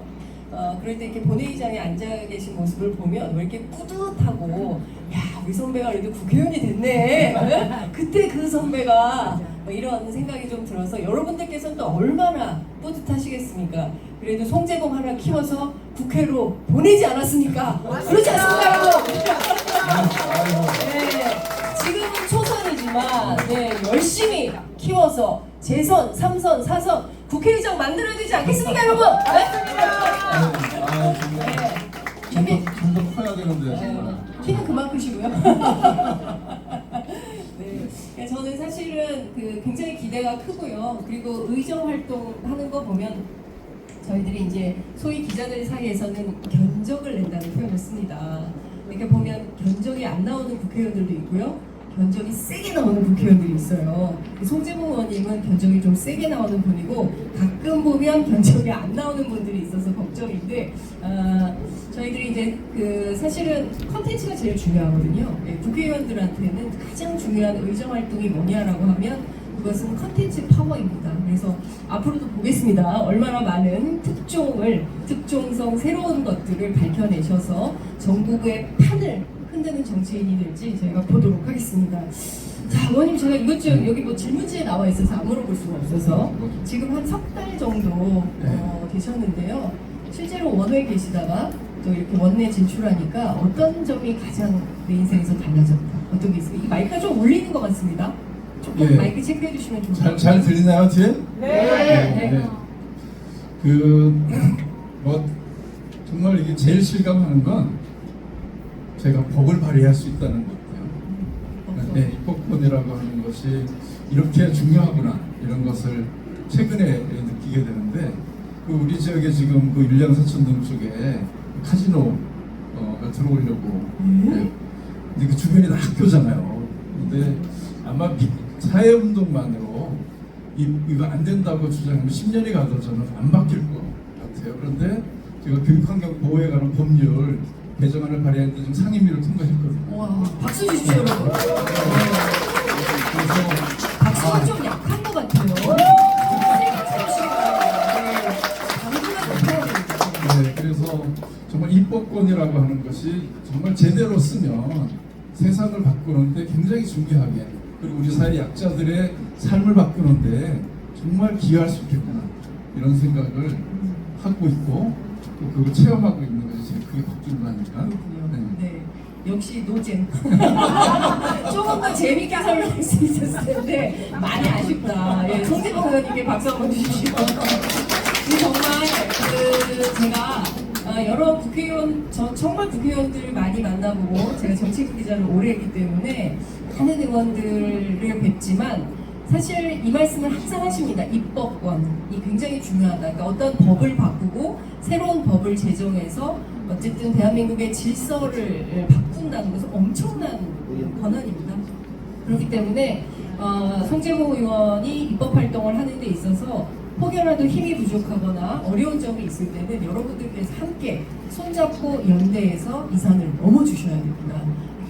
그럴 때 이렇게 본회의장에 앉아 계신 모습을 보면 왜 이렇게 뿌듯하고 야 우리 선배가 그래도 국회의원이 됐네 그때 그 선배가 이런 생각이 좀 들어서 여러분들께서는 또 얼마나 뿌듯하시겠습니까? 그래도 송재봉 하나 키워서 국회로 보내지 않았습니까? 그렇지 않습니까 여러분? 지금은 초선이지만 열심히 키워서 재선, 3선, 4선 국회의장 만들어야 되지 않겠습니까 여러분? 좀더 커야 되는데 정말. 키는 그만 크시고요. 저는 사실은 굉장히 기대가 크고요. 그리고 의정 활동하는 거 보면 저희들이 이제 소위 기자들 사이에서는 견적을 낸다는 표현을 씁니다. 이렇게 보면 견적이 안 나오는 국회의원들도 있고요. 견적이 세게 나오는 국회의원들이 있어요. 송재봉 의원님은 견적이 좀 세게 나오는 분이고 가끔 보면 견적이 안 나오는 분들이 있어서 걱정인데 저희들이 이제 사실은 컨텐츠가 제일 중요하거든요. 국회의원들한테는 가장 중요한 의정 활동이 뭐냐라고 하면 그것은 컨텐츠 파워입니다. 그래서 앞으로도 보겠습니다. 얼마나 많은 특종성 새로운 것들을 밝혀내셔서 전국의 판을 흔드는 정치인이 될지 저희가 보도록 하겠습니다. 자, 의원님 제가 이것저것 여기 뭐 질문지에 나와 있어서 안 물어볼 수가 없어서 지금 한 석 달 정도 되셨는데요. 실제로 원외에 계시다가 또 이렇게 원내 진출하니까 어떤 점이 가장 내 인생에서 달라졌다? 어떤 게 있어요? 이 마이크가 좀 울리는 것 같습니다. 조금 마이크 체크해 주시면 좋겠습니다. 잘 들리나요 뒤에? 네. 정말 이게 제일 실감하는 건 제가 법을 발휘할 수 있다는 것 같아요. 입법권이라고 하는 것이 이렇게 중요하구나 이런 것을 최근에 느끼게 되는데 그 우리 지역에 지금 그 일량 서천동 쪽에 카지노가 들어오려고 네. 근데 그 주변이 다 학교잖아요. 근데 아마 사회운동만으로 이거 안 된다고 주장하면 10년이 가도 저는 안 바뀔 것 같아요. 그런데 제가 교육환경 보호에 관한 법률 개정안을 발의했는데 지금 상임위를 통과했거든요. 와, 박수 주십시오, 여러분. 박수가 좀 약한 것 같아요. 네, 그래서 정말 입법권이라고 하는 것이 정말 제대로 쓰면 세상을 바꾸는데 굉장히 중요하게 그리고 우리 사회 약자들의 삶을 바꾸는데 정말 기여할 수 있겠구나 이런 생각을 하고 있고 또 그걸 체험하고 있는 것이 제일 크게 바뀐 거 아닐까. 네. 역시 노잼. 조금 더 재밌게 설명할 수 있었을 텐데 많이 아쉽다. 예, 송재범 의원님께 박수 한번 주십시오. 정말 제가 여러 국회의원, 정말 국회의원들을 많이 만나보고 제가 정치부 기자를 오래 했기 때문에 많은 의원들을 뵙지만 사실 이 말씀을 항상 하십니다. 입법권이 굉장히 중요하다. 그러니까 어떤 법을 바꾸고 새로운 법을 제정해서 어쨌든 대한민국의 질서를 바꾼다는 것은 엄청난 권한입니다. 그렇기 때문에 송재봉 의원이 입법 활동을 하는 데 있어서 혹여라도 힘이 부족하거나 어려운 점이 있을 때는 여러분들께서 함께 손잡고 연대해서 이 산을 넘어주셔야 됩니다.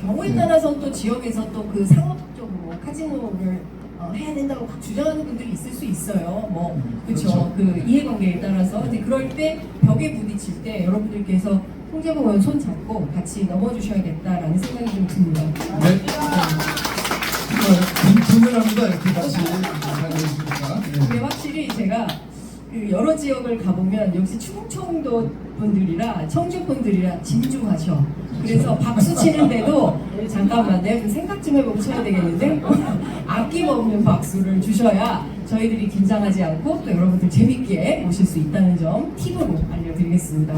경우에 따라서는 또 지역에서 또 그 상업적으로 카지노를 해야 된다고 막 주장하는 분들이 있을 수 있어요. 뭐 그렇죠. 그 이해관계에 따라서. 근데 그럴 때 벽에 부딪힐 때 여러분들께서 송재봉 의원 손 잡고 같이 넘어주셔야겠다라는 생각이 좀 듭니다. 네. 분분합니다. 이렇게 같이 하니까. 근데 확실히 제가 그 여러 지역을 가보면 역시 충청도 분들이라 청주 분들이라 진중하셔. 그래서 박수 치는데도 잠깐만 내가 좀 생각 좀 해보고 쳐야 되겠는데 아낌없는 박수를 주셔야 저희들이 긴장하지 않고 또 여러분들 재밌게 오실 수 있다는 점 팁으로 알려드리겠습니다.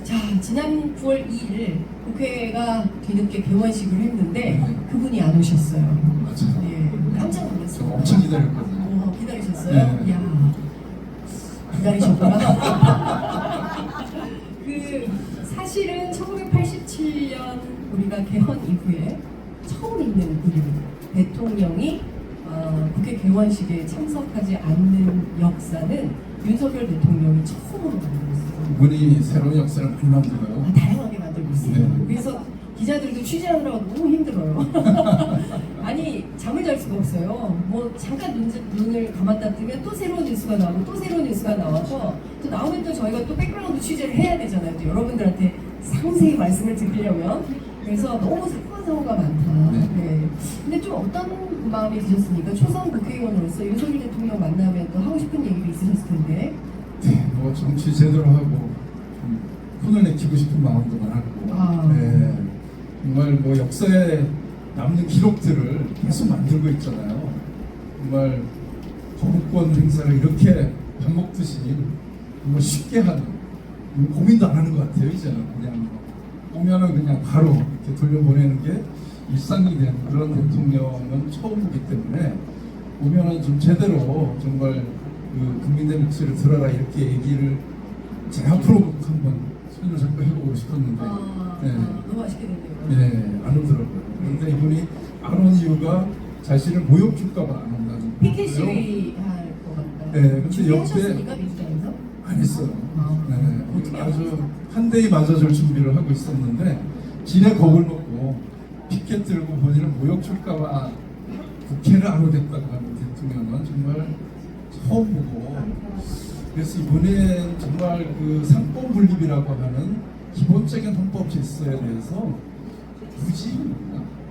자, 지난 9월 2일 국회가 뒤늦게 개원식을 했는데 그분이 안 오셨어요. 맞아요. 예, 깜짝 놀랐어요. 엄청 기다렸거든요. 기다리셨어요? 네. 이야, 기다리셨구나. 그 사실은 1987년 우리가 개헌 이후에 처음 있는 일입니다. 대통령이 국회 개원식에 참석하지 않는 역사는 윤석열 대통령이 처음으로 만들고 있어요. 이분이 새로운 역사를 많이 만들어요. 다양하게 만들고 있어요. 네. 그래서 기자들도 취재하느라고 너무 힘들어요. 아니 잠을 잘 수가 없어요. 뭐 잠깐 눈을 감았다 뜨면 또 새로운 뉴스가 나오고 또 새로운 뉴스가 나와서 또 나오면 또 저희가 또 백그라운드 취재를 해야 되잖아요. 또 여러분들한테 상세히 말씀을 드리려면. 그래서 너무 사건 사고가 많다. 네. 네. 근데 좀 어떤 마음이 드셨습니까? 초선 국회의원으로서 윤석열 대통령 만나면 또 하고 싶은 얘기도 있으셨을 텐데. 네, 뭐 정치 제대로 하고 좀 혼을 내키고 싶은 마음도 많았고, 네, 정말 뭐 역사에 남는 기록들을 계속 만들고 있잖아요. 정말 거부권 행사를 이렇게 밥 먹듯이 뭐 쉽게 하는 고민도 안 하는 것 같아요. 이제는 그냥 오면은 그냥 바로 이렇게 돌려보내는 게 일상이 된 그런 대통령은 처음 보기 때문에 오면은 좀 제대로 정말 그 국민들의 목소리를 들어라 이렇게 얘기를 제가 앞으로 한번 손을 잡고 해보고 싶었는데 네. 너무 아쉽게 됐네요. 네, 안 오더라고요. 그런데 이분이 안 온 이유가 자신을 모욕 줄까봐 안 온다는 피켓 거예요. 시위 할 것 같다. 네, 근데 준비하셨습니까, 민주당에서? 안 했어요. 네, 아주 한 대에 맞아줄 준비를 하고 있었는데 지네 겁을 먹고 피켓 들고 본인을 모욕 줄까봐 국회를 안 오겠다고 하는 대통령은 정말 처음 보고 그래서 이번에 정말 그 상권 분립이라고 하는 기본적인 헌법 질서에 대해서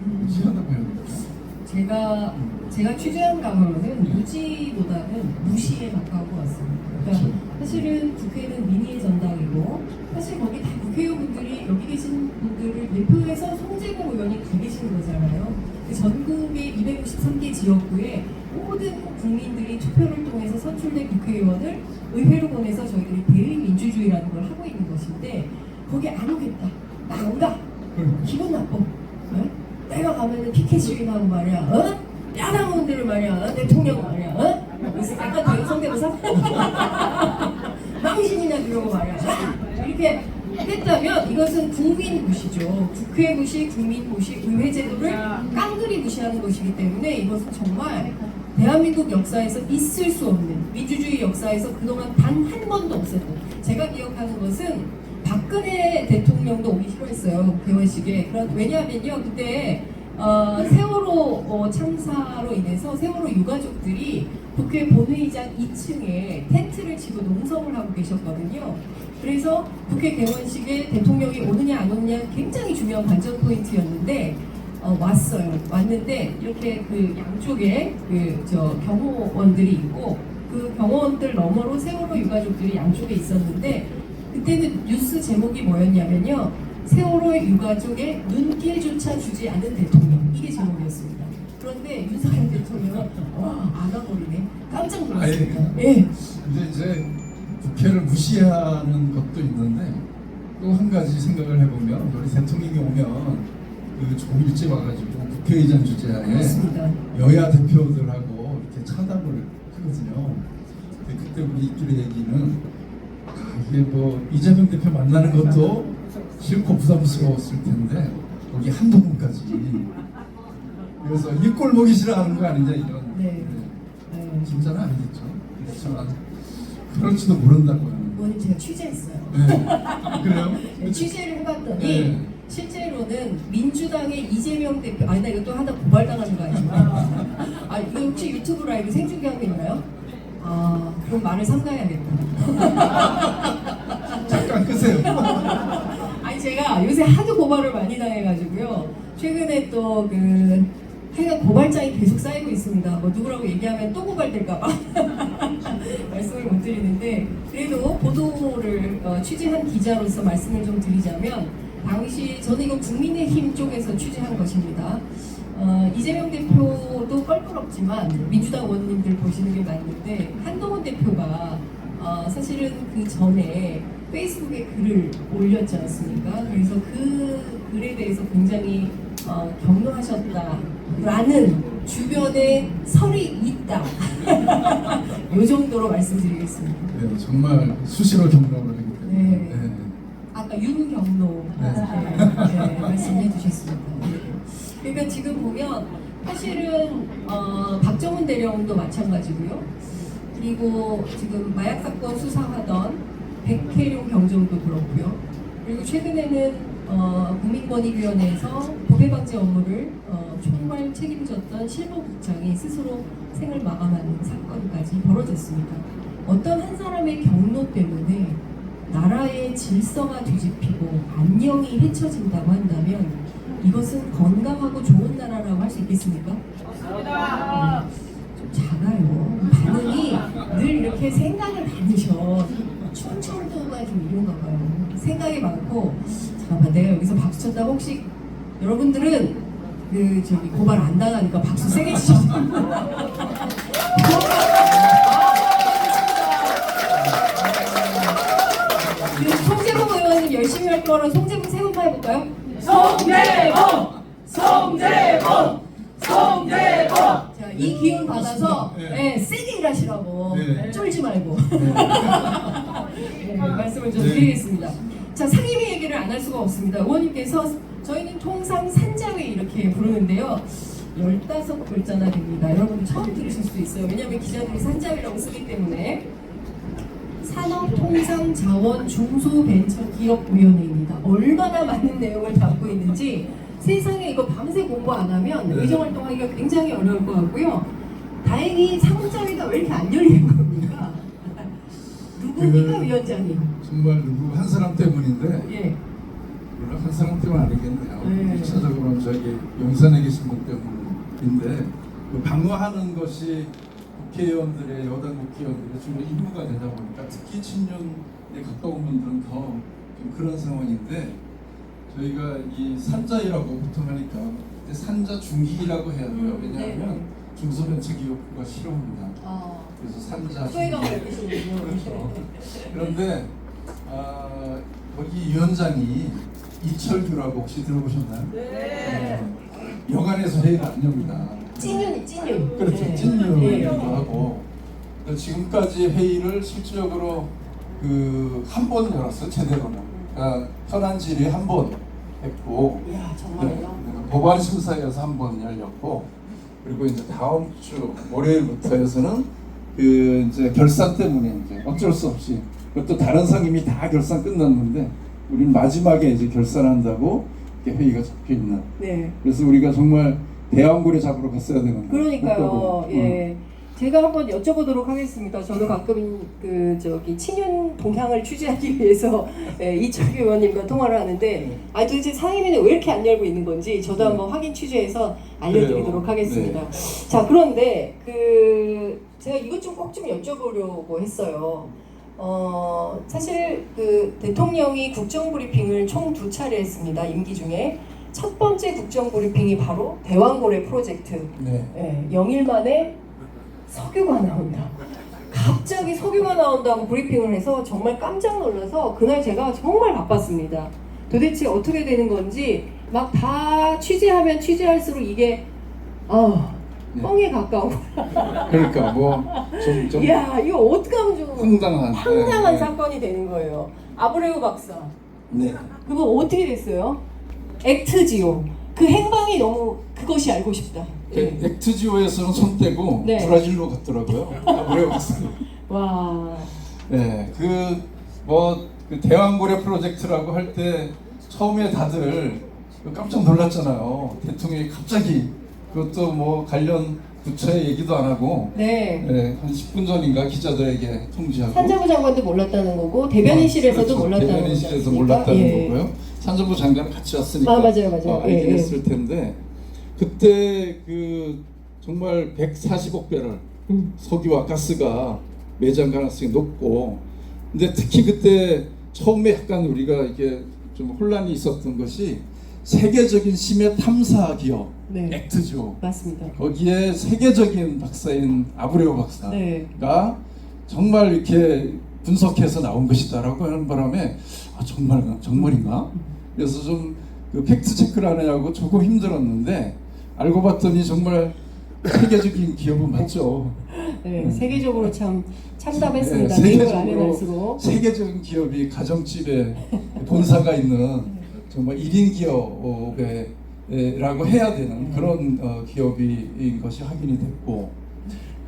무지하다고 해야 될까? 제가 취재한 감으로는 무지보다는 무시에 가까운 것 같습니다. 그러니까 사실은 국회는 민의의 전당이고 사실 거기 다 국회의원분들이 여기 계신 분들을 대표해서 송재봉 의원이 가 계시는 거잖아요. 전국의 293개 지역구에 모든 국민들이 투표를 통해서 선출된 국회의원을 의회로 보내서 저희들이 대의민주주의라는 걸 하고 있는 것인데 거기 안 오겠다. 나 안 가. 기분 나빠. 네? 내가 가면은 피켓 시위하고 말이야. 야당 의원들을 말이야. 대통령 말이야. 있어. 약간 돼요, 성대모사? 망신이나 이러고 말이야. 이렇게 했다면 이것은 국민 무시죠. 국회 무시, 국민 무시, 의회 제도를 깡그리 무시하는 것이기 때문에 이것은 정말 대한민국 역사에서 있을 수 없는, 민주주의 역사에서 그동안 단 한 번도 없었고, 제가 기억하는 것은 박근혜 대통령도 오기 싫어했어요, 개원식에. 왜냐하면요, 그때 세월호 참사로 인해서 세월호 유가족들이 국회 본회의장 2층에 텐트를 치고 농성을 하고 계셨거든요. 그래서 국회 개원식에 대통령이 오느냐 안 오느냐 굉장히 중요한 관전 포인트였는데 왔는데 이렇게 그 양쪽에 경호원들이 있고, 그 경호원들 너머로 세월호 유가족들이 양쪽에 있었는데, 그때는 뉴스 제목이 뭐였냐면요, 세월호 유가족의 눈길조차 주지 않은 대통령, 이게 제목이었습니다. 그런데 윤석열 대통령은 안아버리네, 깜짝 놀랐습니다. 예. 근데 이제 국회를 무시하는 것도 있는데 또 한 가지 생각을 해보면, 우리 대통령이 오면 조금 일찍 와가지고 국회의장 주재하에 그렇습니다. 여야 대표들하고 이렇게 차담을 하거든요. 근데 그때 우리끼리 얘기는 이게 뭐 이재명 대표 만나는 것도 싫고 부담스러웠을 텐데 거기 한동훈까지, 그래서 이 꼴 보기 싫어하는 거 아니냐 이런. 네. 진짜는 아니겠죠. 그렇지만 그럴지도 모른다고요. 이거는 제가 취재했어요. 네. 그래요? 네, 취재를 해봤더니 네. 실제로는 민주당의 이재명 대표, 아니 나 이거 또 하다 고발당하는 거 아니야? 아 이거 혹시 유튜브 라이브 생중계하고 있나요? 아 그럼 말을 삼가야겠다. 잠깐 끄세요. 아니 제가 요새 하도 고발을 많이 당해가지고요. 최근에 또 하여간 고발장이 계속 쌓이고 있습니다. 뭐 누구라고 얘기하면 또 고발될까봐 말씀을 못 드리는데, 그래도 보도를 취재한 기자로서 말씀을 좀 드리자면, 당시 저는 이거 국민의힘 쪽에서 취재한 것입니다. 이재명 대표도 껄끄럽지만 민주당 의원님들 보시는 게 맞는데, 한동훈 대표가 사실은 그 전에 페이스북에 글을 올렸지 않습니까? 그래서 그 글에 대해서 굉장히 격노하셨다라는 주변에 설이 있다. 이 정도로 말씀드리겠습니다. 네, 정말 수시로 경험을 하기 때문에. 네. 네. 아까 윤경로 말씀해 주셨습니다. 그러니까 지금 보면 사실은 박정훈 대령도 마찬가지고요. 그리고 지금 마약 사건 수사하던 백혜룡 경정도 그렇고요. 그리고 최근에는 국민권익위원회에서 도배 방지 업무를 총괄 책임졌던 실무국장이 스스로 생을 마감하는 사건까지 벌어졌습니다. 어떤 한 사람의 경로 때문에 나라의 질서가 뒤집히고 안녕이 헤쳐진다고 한다면 이것은 건강하고 좋은 나라라고 할 수 있겠습니까? 맞습니다. 좀 작아요. 반응이 늘 이렇게 생각을 많으셔. 충청도가 좀 이런가 봐요. 생각이 많고, 잠깐만 내가 여기서 박수 쳤다가 혹시 여러분들은 고발 안 당하니까 박수 세게 치셨어요. 송재봉 의원님 열심히 할 거라 송재봉 세 번만 해볼까요? 송재봉! 송재봉! 송재봉! 자, 이 기운 받아서 세게 일하시라고. 쫄지 말고. 말씀을 좀 드리겠습니다. 자, 상임위 얘기를 안 할 수가 없습니다. 의원님께서 저희는 통상 산자위 이렇게 부르는데요. 15글자나 됩니다. 여러분 처음 들으실 수도 있어요. 왜냐하면 기자들이 산자위라고 쓰기 때문에. 산업통상자원중소벤처기업위원회입니다. 얼마나 많은 내용을 담고 있는지 세상에 이거 밤새 공부 안 하면 의정활동하기가 굉장히 어려울 것 같고요. 다행히 상자위가 왜 이렇게 안 열리는 겁니까? 누굽니까 위원장님? 정말 누구 한 사람 때문인데, 예. 물론 한 사람 때문 아니겠네요. 1차적으로는 저기 용산에 계신 분 때문인데, 방어하는 것이 국회의원들의, 여당 국회의원들의 주로 임무가 되다 보니까 특히 친윤에 가까운 분들은 더 좀 그런 상황인데, 저희가 이 산자이라고 보통 하니까 산자 중기라고 해야 돼요. 왜냐하면 중소벤처기업부가 싫어합니다. 그래서 산자 중기. 그렇죠. 그런데 거기 위원장이 이철규라고 혹시 들어보셨나요? 네. 여간에서 회의를 안 엽니다. 찐윤. 그렇죠. 찐윤이기도 하고. 지금까지 회의를 실질적으로 그 한 번 열었어요. 제대로는. 그러니까 현안질의 한 번 했고, 이야, 정말요? 네, 법안 심사에서 한 번 열렸고, 그리고 이제 다음 주 월요일부터 해서는 그 이제 결산 때문에 이제 어쩔 수 없이, 그것도 다른 상임이 다 결산 끝났는데 우리는 마지막에 이제 결산한다고 이렇게 회의가 잡혀 있는. 네. 그래서 우리가 정말 대왕고래 잡으러 갔어야 되는데. 그러니까요. 예. 제가 한번 여쭤보도록 하겠습니다. 저도 가끔 그 저기 친윤 동향을 취재하기 위해서 이철규 의원님과 통화를 하는데, 도대체 상임위는 왜 이렇게 안 열고 있는 건지 저도 한번 확인 취재해서 알려드리도록 그래요. 하겠습니다. 네. 자, 그런데 그 제가 이것 좀 꼭 좀 여쭤보려고 했어요. 사실 그 대통령이 국정브리핑을 총 2차례 했습니다. 임기 중에. 첫 번째 국정브리핑이 바로 대왕고래 프로젝트. 네. 0일 만에 석유가 나온다. 갑자기 석유가 나온다고 브리핑을 해서 정말 깜짝 놀라서 그날 제가 정말 바빴습니다. 도대체 어떻게 되는 건지 막 다 취재하면 취재할수록 이게 뻥에 가까워. 그러니까 좀 이야, 이거 어떻게 하면 좀 황당한 네. 사건이 되는 거예요. 아브레우 박사. 네. 그거 어떻게 됐어요? 액트지오. 그 행방이 너무 그것이 알고 싶다. 예. 액트지오에서는 손 떼고 네. 브라질로 갔더라고요. 아브레우 박사. 와. 네, 그 대왕고래 프로젝트라고 할 때 처음에 다들 깜짝 놀랐잖아요. 대통령이 갑자기 그것도 뭐 관련 부처의 얘기도 안 하고 네. 한 10분 전인가 기자들에게 통지하고 산자부 장관도 몰랐다는 거고 대변인실에서도 그렇죠. 몰랐다는 거고 대변인실에서 몰랐다는 거고요. 산자부 장관 같이 왔으니까 맞아요. 알긴 했을 텐데 그때 그 정말 140억 배럴 석유와 가스가 매장 가능성이 높고, 근데 특히 그때 처음에 약간 우리가 이게 좀 혼란이 있었던 것이 세계적인 심해 탐사 기업 액트죠. 맞습니다. 거기에 세계적인 박사인 아브레우 박사가 정말 이렇게 분석해서 나온 것이다라고 하는 바람에 정말인가? 그래서 좀 그 팩트 체크를 하느냐고 조금 힘들었는데 알고 봤더니 정말 세계적인 기업은 맞죠. 네, 세계적으로 참 참담했습니다. 내용을 알면 알수록 세계적인 기업이 가정집에 본사가 있는 정말 1인 기업이라고 해야 되는 그런 기업인 것이 확인이 됐고,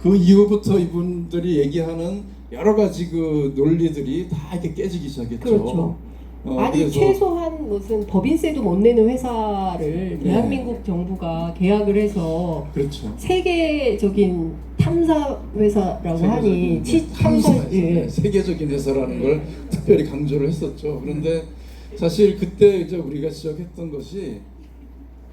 그 이후부터 이분들이 얘기하는 여러 가지 그 논리들이 다 이렇게 깨지기 시작했죠. 그렇죠. 아니 최소한 무슨 법인세도 못 내는 회사를 대한민국 정부가 계약을 해서 그렇죠. 세계적인 탐사 회사라고 하니 세계적인 회사라는 걸 특별히 강조를 했었죠. 그런데 사실 그때 이제 우리가 지적했던 것이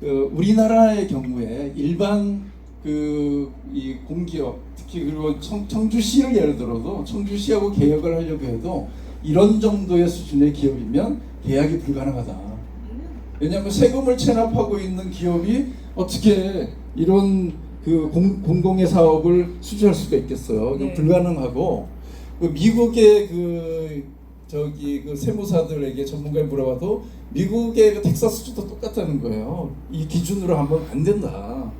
우리나라의 경우에 일반 이 공기업, 특히 그리고 청주시를 예를 들어도 청주시하고 계약을 하려고 해도 이런 정도의 수준의 기업이면 계약이 불가능하다. 왜냐하면 세금을 체납하고 있는 기업이 어떻게 이런 그 공공의 사업을 수주할 수가 있겠어요? 불가능하고, 미국의 그 세무사들에게 전문가에 물어봐도 미국의 그 텍사스주도 똑같다는 거예요. 이 기준으로 하면 안 된다.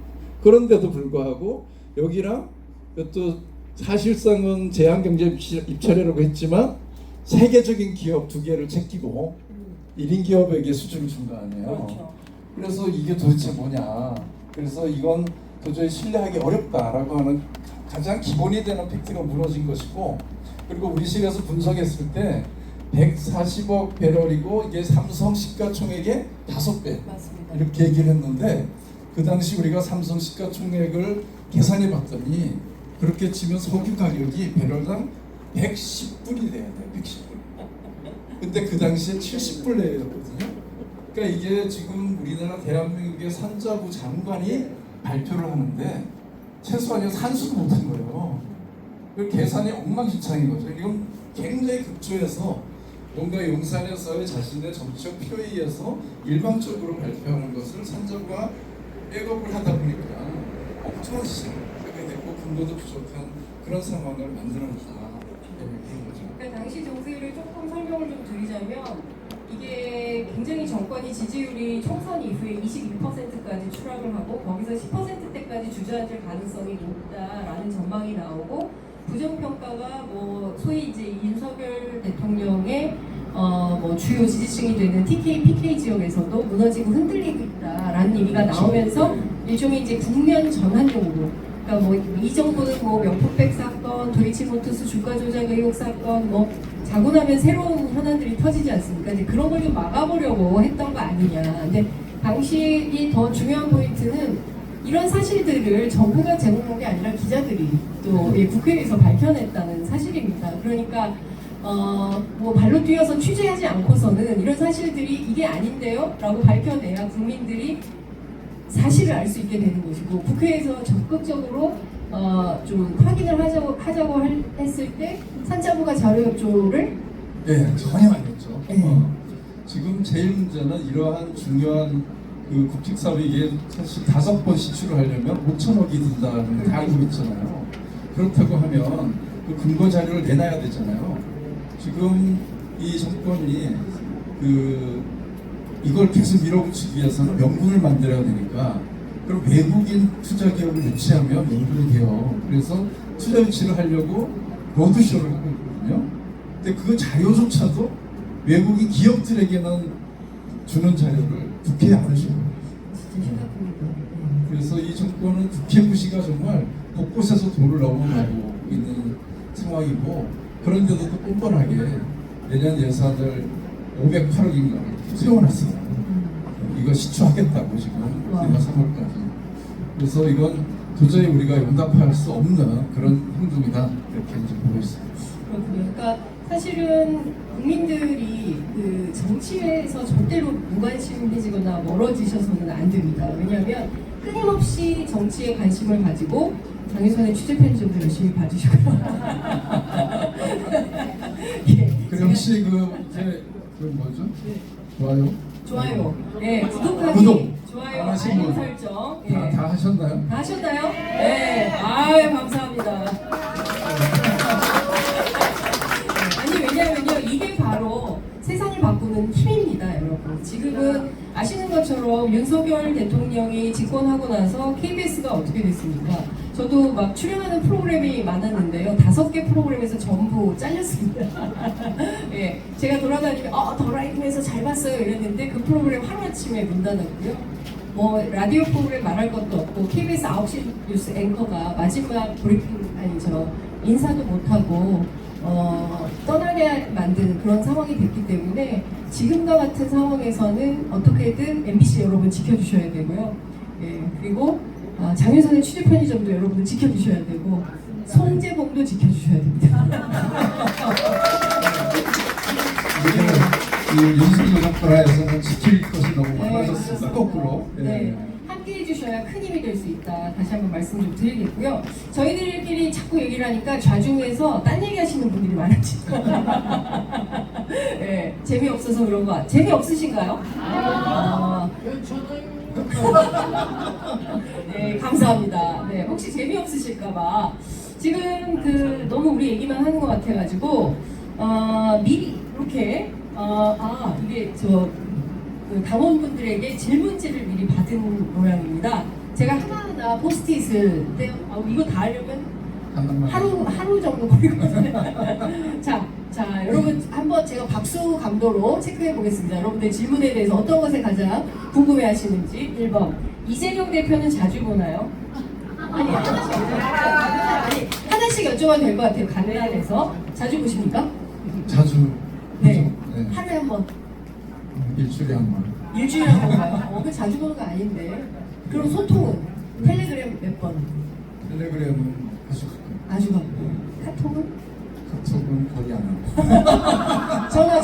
그런데도 불구하고 여기랑 또 사실상은 제한경제 입찰이라고 했지만 세계적인 기업 2개를 제끼고 1인 기업에게 수주를 준 거 아니에요. 그렇죠. 그래서 이게 도대체 뭐냐. 그래서 이건 도저히 신뢰하기 어렵다라고 하는 가장 기본이 되는 팩트가 무너진 것이고, 그리고 우리 실에서 분석했을 때 140억 배럴이고 이게 삼성 시가총액의 5배 맞습니다. 이렇게 얘기를 했는데, 그 당시 우리가 삼성 시가총액을 계산해 봤더니 그렇게 치면 석유 가격이 배럴당 110불이 돼야 돼요. 110불. 근데 그 당시에 70불 내였거든요. 그러니까 이게 지금 우리나라 대한민국의 산자부 장관이 발표를 하는데 최소한 산수도 못한 거예요. 그 계산이 엉망진창인 거죠. 이건 굉장히 급조해서 뭔가 용산에서의 자신의 정치적 필요에 의해서 일방적으로 발표하는 것을 산자부가 백업을 하다 보니까 엉뚱한 시장이 됐고 근거도 부족한 그런 상황을 만들어냈다. 그러니까 당시 정세를 조금 설명을 좀 드리자면, 이게 굉장히 정권이 지지율이 총선 이후에 22%까지 추락을 하고 거기서 10%대까지 주저앉을 가능성이 높다라는 전망이 나오고, 부정평가가 뭐 소위 이제 윤석열 대통령의 뭐 주요 지지층이 되는 TK, PK 지역에서도 무너지고 흔들리고 있다라는 얘기가 나오면서 일종의 이제 국면 전환용으로, 그러니까 뭐 이 정부는 뭐 명품백 사건, 도이치모터스 주가 조작 의혹 사건, 뭐 자고 나면 새로운 현안들이 터지지 않습니까? 이제 그런 걸 좀 막아보려고 했던 거 아니냐. 근데 당시 더 중요한 포인트는 이런 사실들을 정부가 제공한 게 아니라 기자들이 또 국회에서 밝혀냈다는 사실입니다. 그러니까 뭐 발로 뛰어서 취재하지 않고서는 이런 사실들이 이게 아닌데요? 라고 밝혀내야 국민들이 사실을 알 수 있게 되는 것이고, 국회에서 적극적으로 좀 확인을 하자고 했을 때 산자부가 자료 협조를 전혀 안 했죠. 네. 지금 제일 문제는 이러한 중요한 그 국책사업이 이게 사실 5번 시출을 하려면 5천억이 든다는 걸 다 알고 있잖아요. 그렇다고 하면 그 근거 자료를 내놔야 되잖아요. 지금 이 정권이 이걸 계속 밀어붙이기 위해서는 명분을 만들어야 되니까, 그럼 외국인 투자 기업을 유치하면 명분이 돼요. 그래서 투자 유치를 하려고 로드쇼를 하고 있거든요. 근데 그 자료조차도 외국인 기업들에게는 주는 자료를 국회에 안 주고, 그래서 이 정권은 국회 무시가 정말 곳곳에서 돈을 넘어가고 있는 상황이고, 그런데도 또 뻔뻔하게 내년 예산을 508억인가를 세워놨어요. 이거 시추하겠다고 지금 내년 3월까지. 그래서 이건 도저히 우리가 용납할 수 없는 그런 행동이다, 이렇게 이제 보고 있습니다. 그렇군요. 그러니까 사실은 국민들이 그 정치에서 절대로 무관심해지거나 멀어지셔서는 안 됩니다. 왜냐하면 끊임없이 정치에 관심을 가지고 장윤선의 취재 편집도 열심히 봐주시고요. 그 혹시 그 뭐죠? 좋아요? 좋아요. 네, 구독하기, 구독. 좋아요, 안 하신 알림 분. 설정. 다 하셨나요? 다 하셨나요? 네. 아유, 감사합니다. 아니, 왜냐면요, 이게 바로 세상을 바꾸는 힘입니다, 여러분. 지금은 아시는 것처럼 윤석열 대통령이 집권하고 나서 KBS가 어떻게 됐습니까? 저도 막 출연하는 프로그램이 많았는데요. 5개 프로그램에서 전부 잘렸습니다. 예, 제가 돌아다니면 더 라이브에서 잘 봤어요 이랬는데 그 프로그램 하루아침에 문 닫았고요. 뭐 라디오 프로그램 말할 것도 없고 KBS 9시 뉴스 앵커가 마지막 브리핑 인사도 못하고 떠나게 만든 그런 상황이 됐기 때문에 지금과 같은 상황에서는 어떻게든 MBC 여러분 지켜주셔야 되고요. 예, 그리고 장윤선의 취재 편의점도 여러분들 지켜주셔야 되고 송재봉도 지켜주셔야 됩니다. 윤석열 정권에서는 지킬 것이 너무 많아졌습니다. 거꾸로. 네. 함께 해주셔야 큰 힘이 될 수 있다. 다시 한번 말씀 좀 드리겠고요. 저희들끼리 자꾸 얘기를 하니까 좌중에서 딴 얘기 하시는 분들이 많아지죠. 네, 재미없어서 그런 거. 재미없으신가요? 네, 감사합니다. 네, 혹시 재미없으실까봐 지금 너무 우리 얘기만 하는 것 같아가지고 미리 이렇게 이게 그 당원분들에게 질문지를 미리 받은 모양입니다. 제가 하나하나 포스트잇을 이거 다 하려면 하루 정도 걸리거든요. 자, 여러분 한번 제가 박수 감도로 체크해 보겠습니다. 여러분들 질문에 대해서 어떤 것에 가장 궁금해 하시는지. 1번, 이재명 대표는 자주 보나요? 아니, 하나씩 여쭤봐도 될 것 같아요. 간단해서. 자주 보십니까? 자주. 네. 하루에 한 번. 일주일에 한 번. 일주일에 한 번 봐요? 그 자주 보는 거 아닌데. 그럼 소통은? 텔레그램 몇 번? 텔레그램은 아주 가끔. 아주 가끔. 카톡은? 카톡은 거의 안 하고. 전화.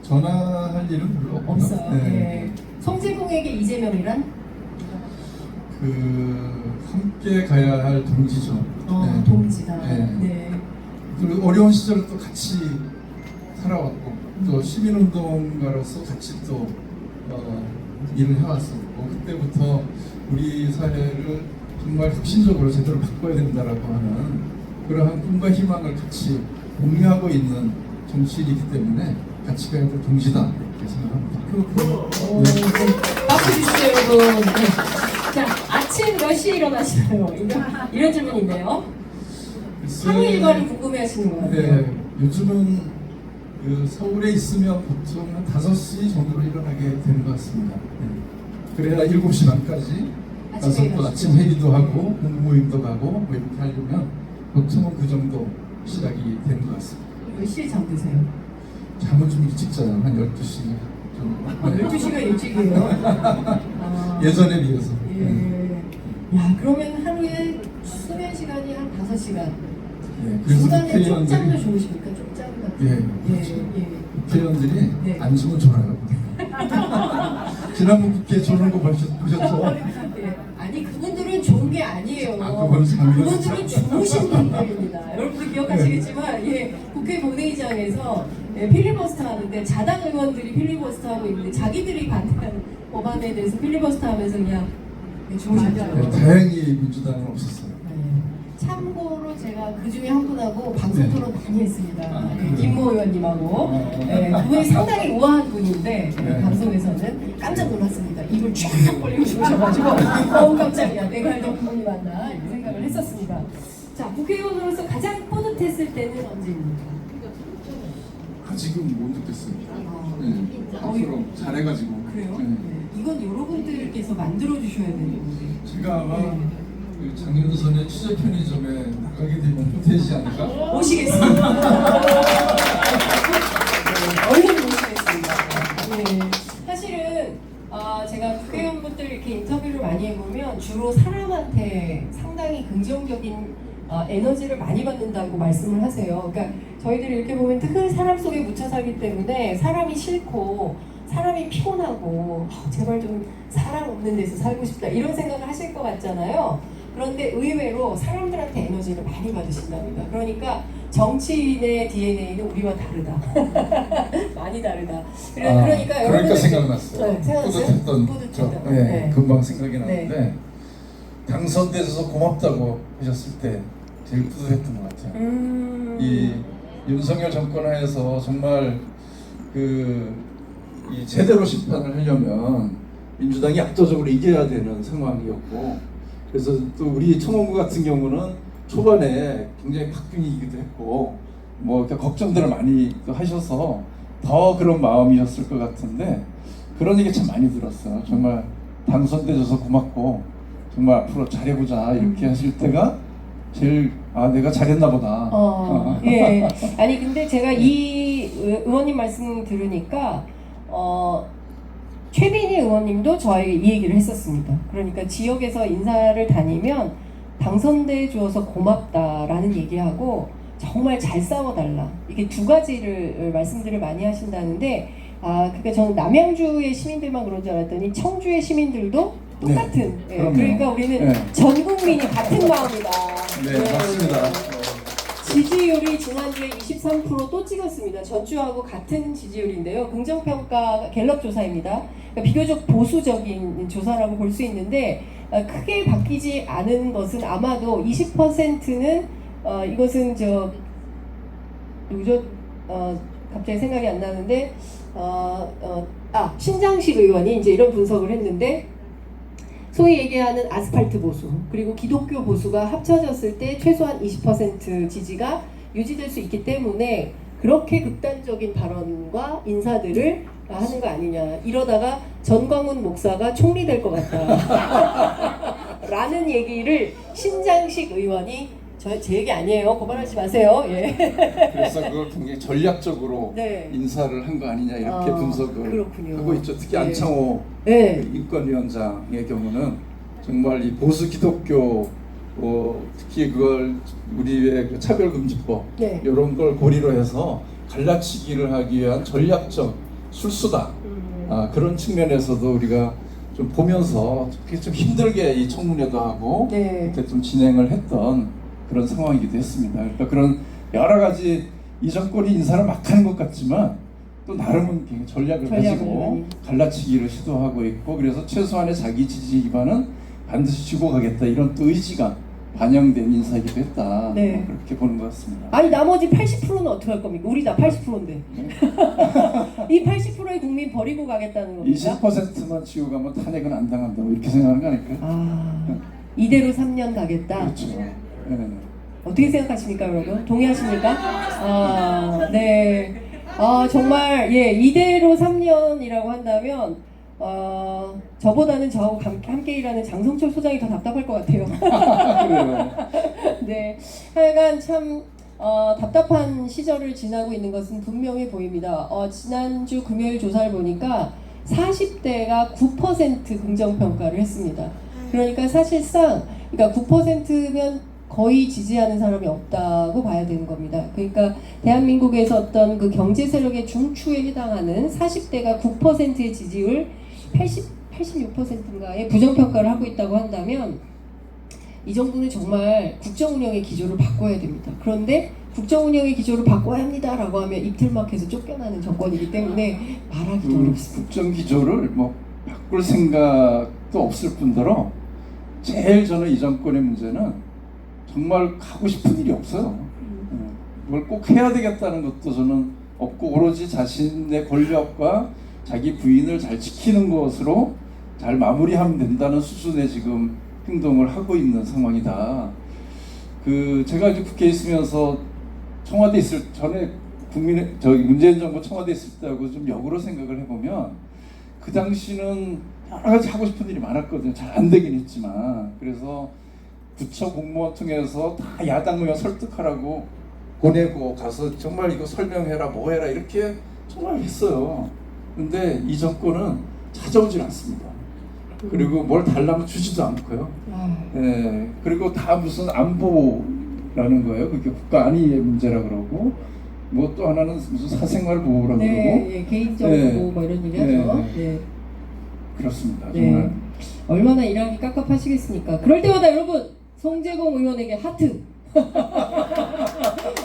전화할 일은 별로 없어요. 네. 네. 송재봉에게 이재명이란? 함께 가야 할 동지죠. 네. 동지다. 네. 네. 그리고 어려운 시절을 또 같이 살아왔고, 또 시민운동가로서 같이 또 일을 해왔었고, 그때부터 우리 사회를 정말 혁신적으로 제대로 바꿔야 된다라고 하는 그러한 꿈과 희망을 같이 공유하고 있는 정치인이기 때문에 같이 가야 될 동지다, 이렇게 생각합니다. 네. 박수 주시죠, 여러분. 네. 자, 아침 몇 시에 일어나시나요? 이런 질문이 있네요. 사무 일과를 궁금해하시는 것 같아요. 네, 요즘은 그 서울에 있으면 보통 한 5시 정도로 일어나게 되는 것 같습니다. 네. 그래야 7시 반까지 가서 또 아침 회의도 하고 모임도 가고 뭐 이렇게 하려면 보통은 그 정도 시작이 되는 것 같습니다. 몇 시에 잠드세요? 잠은 좀 일찍 자요. 한 12시 정도. 12시가 일찍이에요? 아, 예전에 비해서. 예. 야, 그러면 하루에 수면 시간이 한 5시간. 네, 그래서 중간에 쪽잠도 국회의원들이 좋으십니까? 쪽잠 같은 거. 예, 그렇죠. 예. 국회의원들이 네. 안 주면 졸아요. 지난번 국회 졸은 거 보셨죠? 예. 아니 그분들은 좋은 게 아니에요. 그건 상관없어요. 그분들은 주무신 분들입니다. 여러분들 기억하시겠지만 예, 국회 본회의장에서 예, 필리버스터 하는데 자당 의원들이 필리버스터 하고 있는데 자기들이 반대하는 법안에 대해서 필리버스터 하면서 그냥 예, 주무셨죠. 네, 다행히 민주당은 없었어요. 참고로 제가 그 중에 한 분하고 방송 토론 많이 했습니다. 예, 그래요? 김모 의원님하고 예, 그분이 상당히 우아한 분인데 네. 방송에서는 깜짝 놀랐습니다. 입을 쫙 벌리고 주무셔가지고 깜짝이야 내가 알던 그분이 맞나 이렇게 생각을 했었습니다. 자, 국회의원으로서 가장 뿌듯했을 때는 언제입니까? 아직은 못 느꼈습니다. 아, 네, 앞으로 잘해가지고. 그래요? 네. 네. 이건 여러분들께서 만들어 주셔야 되는 건데. 제가 아마 네. 그 장윤선의 취재 편의점에 나가게 되면 또 되지 않을까? 모시겠습니다. 얼른 모시겠습니다. 네. 사실은 제가 국회의원분들 이렇게 인터뷰를 많이 해보면 주로 사람한테 상당히 긍정적인 에너지를 많이 받는다고 말씀을 하세요. 그러니까 저희들이 이렇게 보면 늘 사람 속에 묻혀 살기 때문에 사람이 싫고 사람이 피곤하고 제발 좀 사람 없는 데서 살고 싶다 이런 생각을 하실 것 같잖아요. 그런데 의외로 사람들한테 에너지를 많이 받으신답니다. 그러니까 정치인의 DNA는 우리와 다르다. 많이 다르다. 그러니까 그러니까 생각났어요. 네, 생각났어요? 뿌듯했던 뿌듯했던. 네, 네. 금방 생각이 나는데 네. 당선돼서 고맙다고 하셨을 때 제일 뿌듯했던 것 같아요. 이 윤석열 정권 하에서 정말 이 제대로 심판을 하려면 민주당이 압도적으로 이겨야 되는 상황이었고, 그래서 또 우리 청원구 같은 경우는 초반에 굉장히 박빙이기도 했고 뭐 이렇게 걱정들을 많이 또 하셔서 더 그런 마음이었을 것 같은데 그런 얘기 참 많이 들었어요. 정말 당선돼줘서 고맙고 정말 앞으로 잘해보자 이렇게 하실 때가 제일 내가 잘했나 보다. 예. 아니 근데 제가 이 의원님 말씀 들으니까 최빈희 의원님도 저에게 이 얘기를 했었습니다. 그러니까 지역에서 인사를 다니면 당선돼 주어서 고맙다라는 얘기하고 정말 잘 싸워달라. 이게 두 가지를 말씀들을 많이 하신다는데 그러니까 저는 남양주의 시민들만 그런 줄 알았더니 청주의 시민들도 똑같은. 네, 예, 그러니까 우리는 네. 전 국민이 같은 마음이다. 네, 맞습니다. 지지율이 지난주에 23%또 찍었습니다. 전주하고 같은 지지율인데요. 긍정평가 갤럽 조사입니다. 그러니까 비교적 보수적인 조사라고 볼 수 있는데 크게 바뀌지 않은 것은 아마도 20%는 이것은 누구죠? 갑자기 생각이 안 나는데 신장식 의원이 이제 이런 분석을 했는데 소위 얘기하는 아스팔트 보수 그리고 기독교 보수가 합쳐졌을 때 최소한 20% 지지가 유지될 수 있기 때문에 그렇게 극단적인 발언과 인사들을 하는 거 아니냐. 이러다가 전광훈 목사가 총리 될 것 같다 라는 얘기를 신장식 의원이 제 얘기 아니에요. 고발하지 마세요. 예. 그래서 그걸 굉장히 전략적으로 네. 인사를 한 거 아니냐 이렇게 분석을 그렇군요. 하고 있죠. 특히 네. 안창호 네. 인권위원장의 경우는 정말 이 보수 기독교 특히 그걸 우리의 그 차별금지법 네. 이런 걸 고리로 해서 갈라치기를 하기 위한 전략적 술수다. 그런 측면에서도 우리가 좀 보면서 좀 힘들게 이 청문회도 하고 네. 이렇게 좀 진행을 했던 그런 상황이기도 했습니다. 그러니까 그런 여러 가지 이 정권이 인사를 막 하는 것 같지만 또 나름은 전략을 가지고 갈라치기를 시도하고 있고 그래서 최소한의 자기 지지 기반은 반드시 주고 가겠다 이런 또 의지가 반영된 인사이기도 했다. 네. 그렇게 보는 것 같습니다. 아니 나머지 80%는 어떻게 할 겁니까? 우리 다 80%인데 이 80%의 국민 버리고 가겠다는 겁니까? 20%만 치고 가면 탄핵은 안 당한다고 이렇게 생각하는 거 아닐까요? 이대로 3년 가겠다. 그렇죠. 네. 어떻게 생각하십니까, 여러분? 동의하십니까? 네. 정말 예, 이대로 3년이라고 한다면 저보다는 저하고 함께 일하는 장성철 소장이 더 답답할 것 같아요. 그래요. 네, 하여간 참 답답한 시절을 지나고 있는 것은 분명해 보입니다. 지난주 금요일 조사를 보니까 40대가 9% 긍정평가를 했습니다. 그러니까 사실상 그러니까 9%면 거의 지지하는 사람이 없다고 봐야 되는 겁니다. 그러니까 대한민국에서 어떤 그 경제 세력의 중추에 해당하는 40대가 9%의 지지율, 86%인가의 부정평가를 하고 있다고 한다면 이 정도는 정말 국정운영의 기조를 바꿔야 됩니다. 그런데 국정운영의 기조를 바꿔야 합니다라고 하면 입틀막해서 쫓겨나는 정권이기 때문에 말하기도 어렵습니다. 국정 기조를 뭐 바꿀 생각도 없을 뿐더러 제일 저는 이 정권의 문제는 정말 하고 싶은 일이 없어요. 뭘 꼭 해야 되겠다는 것도 저는 없고 오로지 자신의 권력과 자기 부인을 잘 지키는 것으로 잘 마무리하면 된다는 수준의 지금 행동을 하고 있는 상황이다. 제가 이제 국회에 있으면서 청와대 있을 전에 문재인 정부 청와대 있을 때하고 좀 역으로 생각을 해보면 그 당시는 여러 가지 하고 싶은 일이 많았거든요. 잘 안 되긴 했지만. 그래서 부처 공무원 통해서 다 야당 의원 설득하라고 보내고 가서 정말 이거 설명해라 뭐 해라 이렇게 정말 했어요. 근데 이 정권은 찾아오질 않습니다. 그리고 뭘 달라면 주지도 않고요. 예, 그리고 다 무슨 안보라는 거예요. 그게 국가 안위의 문제라 그러고 뭐 또 하나는 무슨 사생활 보호라 그러고 예, 개인정보 뭐 이런 얘기 하죠. 네. 그렇습니다. 네. 정말 얼마나 일하기 깝깝하시겠습니까? 그럴 때마다 여러분 송재공 의원에게 하트.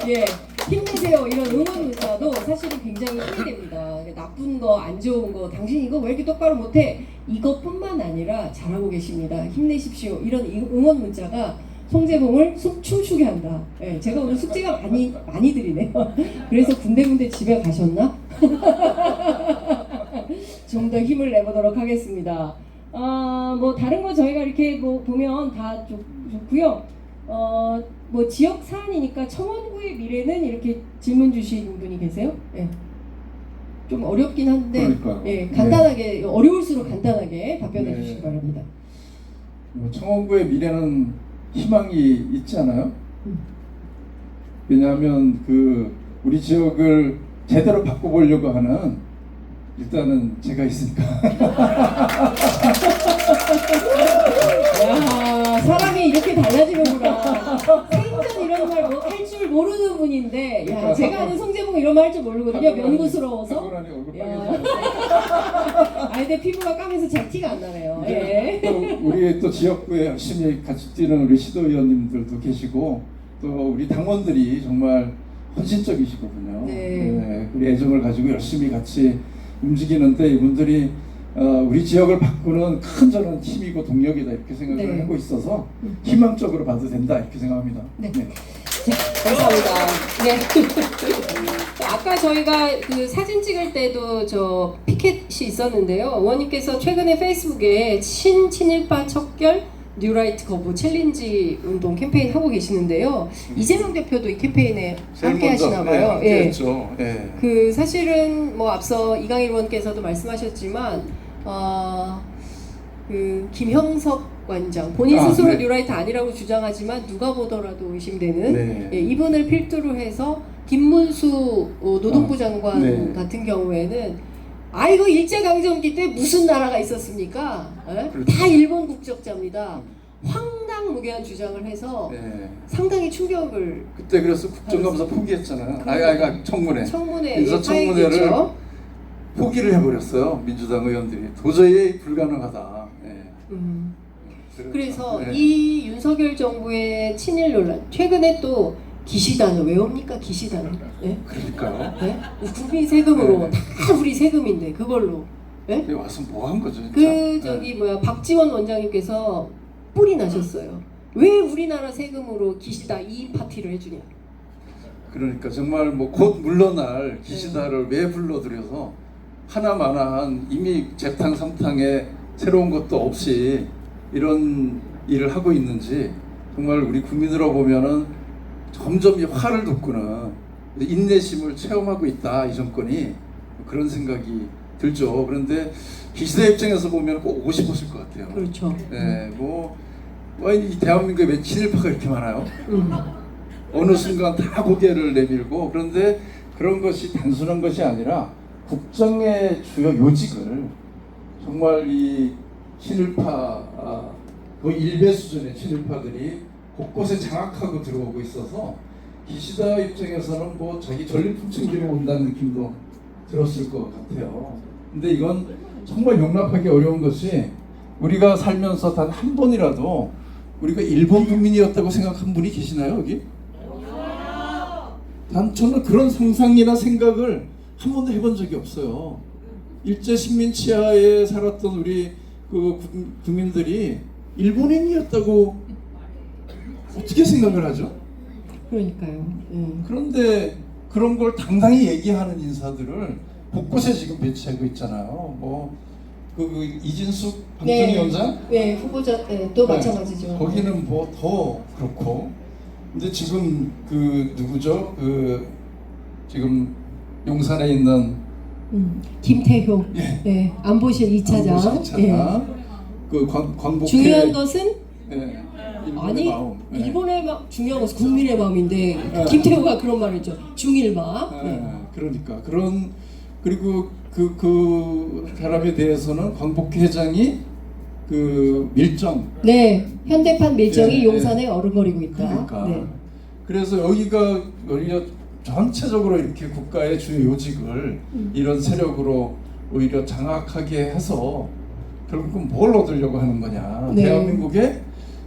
예, 힘내세요 이런 응원 문자도 사실은 굉장히 힘이 됩니다. 나쁜 거, 안 좋은 거, 당신 이거 왜 이렇게 똑바로 못해? 이것뿐만 아니라 잘하고 계십니다. 힘내십시오. 이런 응원 문자가 송재봉을 춤추게 한다. 예, 제가 오늘 숙제가 많이 드리네요. 그래서 군데군데 집에 가셨나? 좀 더 힘을 내보도록 하겠습니다. 뭐 다른 거 저희가 이렇게 뭐 보면 다 좋고요. 뭐 지역 사안이니까 청원구의 미래는 이렇게 질문 주신 분이 계세요. 예. 좀 어렵긴 한데, 그러니까요. 예, 간단하게 어려울수록 간단하게 답변해 네. 주시기 바랍니다. 청원구의 미래는 희망이 있지 않아요? 왜냐하면 우리 지역을 제대로 바꿔보려고 하는 일단은 제가 있으니까. 야, 사람이 이렇게 달라지는구나. 생전 이런 말 할 줄 모르는 분인데, 야, 제가 아는 송재봉 이런 말 할 줄 모르거든요. 면구스러워서. 근데 피부가 까매서 잘 티가 안 나네요. 예. 또 우리 또 지역구에 열심히 같이 뛰는 우리 시도위원님들도 계시고 또 우리 당원들이 정말 헌신적이시거든요. 네. 우리 애정을 가지고 열심히 같이 움직이는데 이분들이 우리 지역을 바꾸는 큰 저는 힘이고 동력이다 이렇게 생각을 네. 하고 있어서 희망적으로 봐도 된다 이렇게 생각합니다. 네. 감사합니다. 네. 아까 저희가 그 사진 찍을 때도 저 피켓이 있었는데요. 의원님께서 최근에 페이스북에 친일파 척결 뉴라이트 거부 챌린지 운동 캠페인 하고 계시는데요. 이재명 대표도 이 캠페인에 함께 하시나 봐요. 네, 예. 그렇죠. 예. 그 사실은 뭐 앞서 이강일 의원께서도 말씀하셨지만 그 김형석 관장 본인 스스로 네. 뉴라이트 아니라고 주장하지만 누가 보더라도 의심되는 네. 예, 이분을 필두로 해서 김문수 노동부 장관 네. 같은 경우에는 이거 일제강점기 때 무슨 나라가 있었습니까? 예? 그렇죠. 다 일본 국적자입니다. 황당무계한 주장을 해서 네. 상당히 충격을 그때 그래서 국정감사 포기했잖아요. 청문회. 청문회 그래서 청문회를 파행됐죠. 포기를 해버렸어요. 민주당 의원들이 도저히 불가능하다. 예. 그래서 네. 이 윤석열 정부의 친일 논란 최근에 또 기시단을 왜 옵니까? 기시단을 네? 그러니까요. 네? 국민 세금으로 네. 다 우리 세금인데 그걸로 네? 여기 와서 뭐 한 거죠? 진짜? 박지원 원장님께서 뿔이 나셨어요. 왜 우리나라 세금으로 기시다 2인 파티를 해주냐? 그러니까 정말 뭐 곧 물러날 기시다를 왜 불러들여서 하나마나한 이미 재탕 삼탕에 새로운 것도 없이 이런 일을 하고 있는지 정말 우리 국민으로 보면은 점점 이 화를 돋구는 인내심을 체험하고 있다, 이 정권이. 그런 생각이 들죠. 그런데 기시다 입장에서 보면 꼭 오고 싶었을 것 같아요. 그렇죠. 네, 이 대한민국에 왜 친일파가 이렇게 많아요? 어느 순간 다 고개를 내밀고. 그런데 그런 것이 단순한 것이 아니라 국정의 주요 요직을 정말 이 친일파, 거의 일배 수준의 친일파들이 곳곳에 장악하고 들어오고 있어서 기시다 입장에서는 자기 전리품 챙기러 온다는 느낌도 들었을 것 같아요. 근데 이건 정말 용납하기 어려운 것이, 우리가 살면서 단 한 번이라도 우리가 일본 국민이었다고 생각한 분이 계시나요, 여기? 저는 그런 상상이나 생각을 한 번도 해본 적이 없어요. 일제 식민 치하에 살았던 우리 국민들이 일본인이었다고 어떻게 생각을 하죠? 그러니까요. 그런데 그런 걸 당당히 얘기하는 인사들을 곳곳에 지금 배치하고 있잖아요. 이진숙 방통위원장? 네, 후보자 또 마찬가지죠. 거기는 더 그렇고. 근데 지금 누구죠? 지금 용산에 있는 김태효. 네, 안보실 2차장. 광복회. 중요한 것은 일본의 마음. 일본의 중요한 것은 국민의 마음인데 김태호가 그런 말했죠. 중일마. 그러니까 그리고 그 사람에 대해서는 광복회 회장이 밀정. 네, 현대판 밀정이 용산에 어른거리고 있다. 그러니까. 그래서 여기가 전체적으로 이렇게 국가의 주요 요직을 이런 세력으로 오히려 장악하게 해서 결국은 뭘 얻으려고 하는 거냐. 대한민국의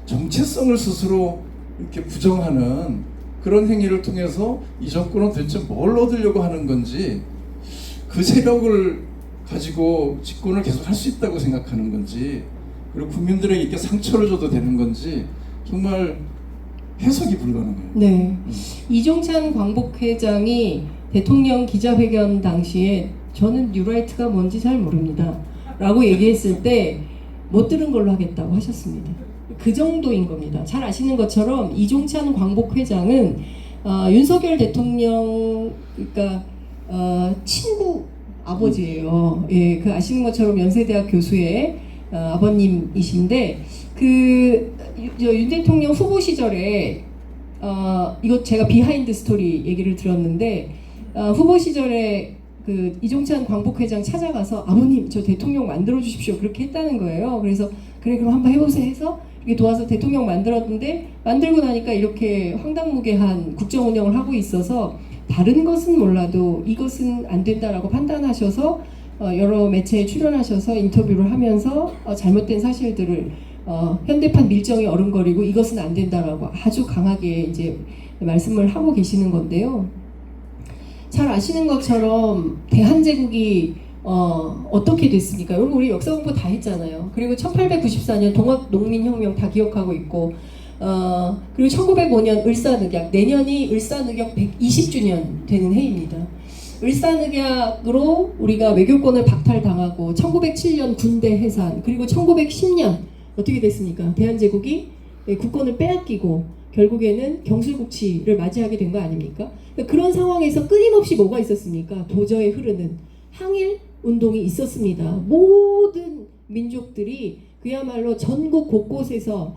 정체성을 스스로 이렇게 부정하는 그런 행위를 통해서 이 정권은 도대체 뭘 얻으려고 하는 건지, 그 세력을 가지고 집권을 계속 할 수 있다고 생각하는 건지, 그리고 국민들에게 이렇게 상처를 줘도 되는 건지 정말 해석이 불가능해요. 네, 이종찬 광복회장이 대통령 기자회견 당시에 저는 뉴라이트가 뭔지 잘 모릅니다 라고 얘기했을 때 못 들은 걸로 하겠다고 하셨습니다. 그 정도인 겁니다. 잘 아시는 것처럼 이종찬 광복회장은 윤석열 대통령 친구 아버지예요. 예, 아시는 것처럼 연세대학 교수의 아버님이신데 윤 대통령 후보 시절에 이거 제가 비하인드 스토리 얘기를 들었는데 후보 시절에 이종찬 광복회장 찾아가서 아버님 저 대통령 만들어 주십시오 그렇게 했다는 거예요. 그래서 그래 그럼 한번 해보세요 해서 이렇게 도와서 대통령 만들었는데, 만들고 나니까 이렇게 황당무계한 국정 운영을 하고 있어서 다른 것은 몰라도 이것은 안 된다라고 판단하셔서 여러 매체에 출연하셔서 인터뷰를 하면서 잘못된 사실들을 현대판 밀정이 어른거리고 이것은 안 된다라고 아주 강하게 이제 말씀을 하고 계시는 건데요. 잘 아시는 것처럼 대한제국이 어떻게 됐습니까? 여러분 우리 역사 공부 다 했잖아요. 그리고 1894년 동학농민혁명 다 기억하고 있고 그리고 1905년 을사늑약, 내년이 을사늑약 120주년 되는 해입니다. 을사늑약으로 우리가 외교권을 박탈당하고 1907년 군대 해산, 그리고 1910년 어떻게 됐습니까? 대한제국이 국권을 빼앗기고 결국에는 경술국치를 맞이하게 된 거 아닙니까? 그런 상황에서 끊임없이 뭐가 있었습니까? 도저히 흐르는 항일 운동이 있었습니다. 모든 민족들이 그야말로 전국 곳곳에서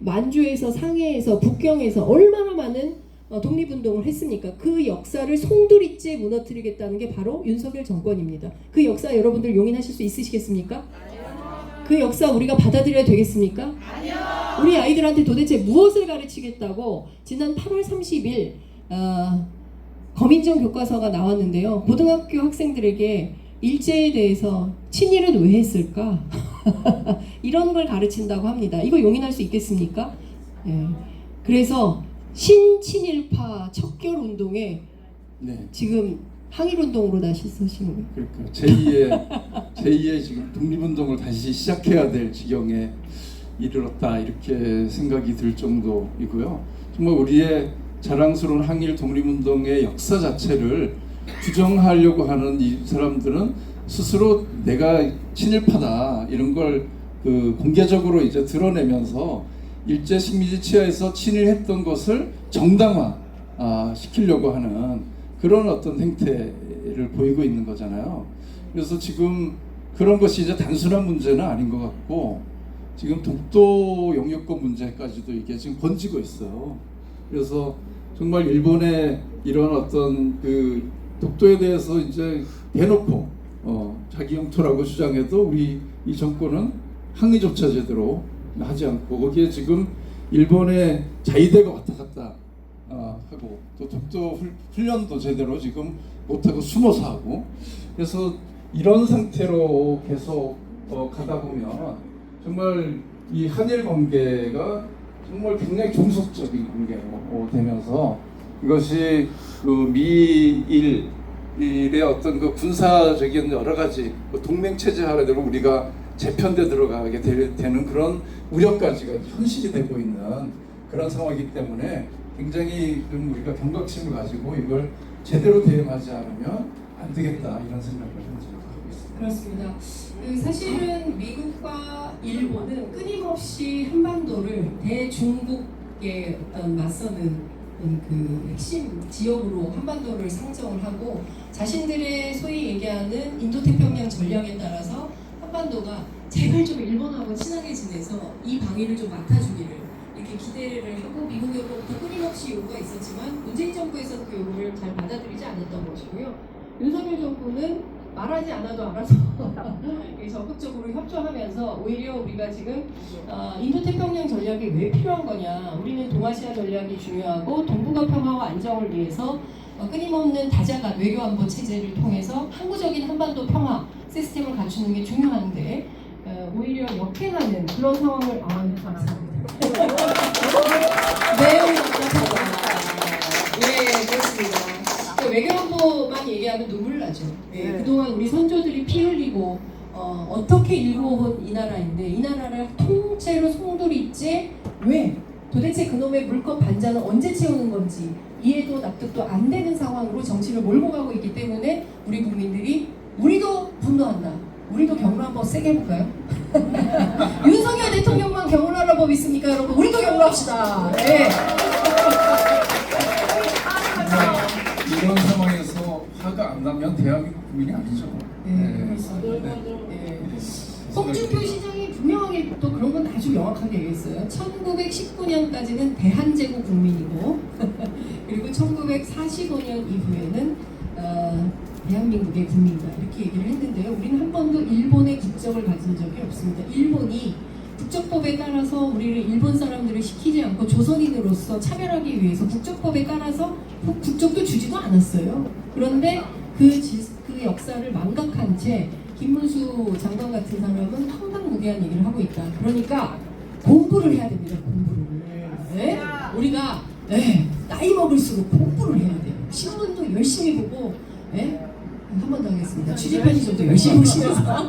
만주에서 상해에서 북경에서 얼마나 많은 독립운동을 했습니까? 그 역사를 송두리째 무너뜨리겠다는 게 바로 윤석열 정권입니다. 그 역사 여러분들 용인하실 수 있으시겠습니까? 그 역사 우리가 받아들여야 되겠습니까? 아니요. 우리 아이들한테 도대체 무엇을 가르치겠다고 지난 8월 30일 검인정 교과서가 나왔는데요. 고등학교 학생들에게 일제에 대해서 친일은 왜 했을까? 이런 걸 가르친다고 합니다. 이거 용인할 수 있겠습니까? 예. 그래서 신친일파 척결 운동에 지금 항일 운동으로 다시 쓰시는 거예요. 그러니까 제2의 지금 독립운동을 다시 시작해야 될 지경에 이르렀다 이렇게 생각이 들 정도이고요. 정말 우리의 자랑스러운 항일 독립운동의 역사 자체를 부정하려고 하는 이 사람들은 스스로 내가 친일파다 이런 걸 공개적으로 이제 드러내면서 일제 식민지 치하에서 친일했던 것을 정당화, 시키려고 하는 그런 어떤 행태를 보이고 있는 거잖아요. 그래서 지금 그런 것이 이제 단순한 문제는 아닌 것 같고 지금 독도 영유권 문제까지도 이게 지금 번지고 있어요. 그래서 정말 일본의 이런 어떤 그 독도에 대해서 이제 대놓고 자기 영토라고 주장해도 우리 이 정권은 항의조차 제대로 하지 않고 거기에 지금 일본의 자위대가 왔다 갔다 하고 또 독도 훈련도 제대로 지금 못하고 숨어서 하고 그래서 이런 상태로 계속 가다 보면 정말 이 한일 관계가 정말 굉장히 종속적인 관계로 되면서 이것이 그 미일의 어떤 그 군사적인 여러 가지 동맹 체제 하나대로 우리가 재편돼 들어가게 되는 그런 우려까지가 현실이 되고 있는 그런 상황이기 때문에 굉장히 좀 우리가 경각심을 가지고 이걸 제대로 대응하지 않으면 안 되겠다 이런 생각을 현재 하고 있습니다. 그렇습니다. 사실은 미국과 일본은 끊임없이 한반도를 대중국의 어떤 맞서는 그 핵심 지역으로 한반도를 상정을 하고 자신들의 소위 얘기하는 인도태평양 전략에 따라서 한반도가 제발 좀 일본하고 친하게 지내서 이 방위를 좀 맡아주기를 이렇게 기대를 하고 미국으로부터 끊임없이 요구가 있었지만 문재인 정부에서는 그 요구를 잘 받아들이지 않았던 것이고요. 윤석열 정부는 말하지 않아도 알아서 적극적으로 협조하면서 오히려 우리가 지금 인도태평양 전략이 왜 필요한 거냐, 우리는 동아시아 전략이 중요하고 동북아 평화와 안정을 위해서 끊임없는 다자간 외교안보 체제를 통해서 항구적인 한반도 평화 시스템을 갖추는 게 중요한데 오히려 역행하는 그런 상황을 감사합니다. 매우 답답하다. 네, 그렇습니다. 외교안보만 얘기하면 눈물 나죠. 그동안 우리 선조들이 피 흘리고 어떻게 일궈온 이 나라인데 이 나라를 통째로 송두리째 왜? 도대체 그놈의 물컵 반잔은 언제 채우는 건지 이해도 납득도 안 되는 상황으로 정치를 몰고 가고 있기 때문에 우리 국민들이 우리도 분노한다. 우리도 경로 한번 세게 해볼까요? 윤석열 대통령만 경로하는 법 있습니까 여러분? 우리도 경로합시다. 네. 이런 상황에서 화가 안 나면 대한민국 국민이 아니죠. 홍준표 시장이 분명하게 또 그런 건 아주 명확하게 얘기했어요. 1919년까지는 대한제국 국민이고 그리고 1945년 이후에는 대한민국의 국민이다 이렇게 얘기를 했는데요. 우리는 한 번도 일본의 국적을 가진 적이 없습니다. 일본이 국적법에 따라서 우리를 일본 사람들을 시키지 않고 조선인으로서 차별하기 위해서 국적법에 따라서 국적도 주지도 않았어요. 그런데 그 역사를 망각한 채 김문수 장관 같은 사람은 황당무계한 얘기를 하고 있다. 그러니까 공부를 해야 됩니다. 공부를. 네? 우리가 나이 먹을수록 공부를 해야 돼요. 신문도 열심히 보고 한 번 더 하겠습니다. 취재편의점도 열심히 보시면서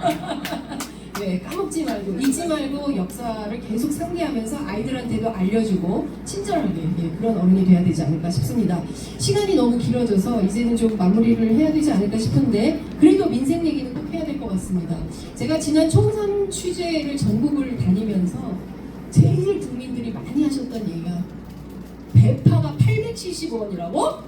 네, 까먹지 말고 잊지 말고 역사를 계속 상기하면서 아이들한테도 알려주고 친절하게 그런 어른이 돼야 되지 않을까 싶습니다. 시간이 너무 길어져서 이제는 좀 마무리를 해야 되지 않을까 싶은데 그래도 민생 얘기는 꼭 해야 될 것 같습니다. 제가 지난 총선 취재를 전국을 다니면서 제일 국민들이 많이 하셨던 얘기가 배파가 870원이라고?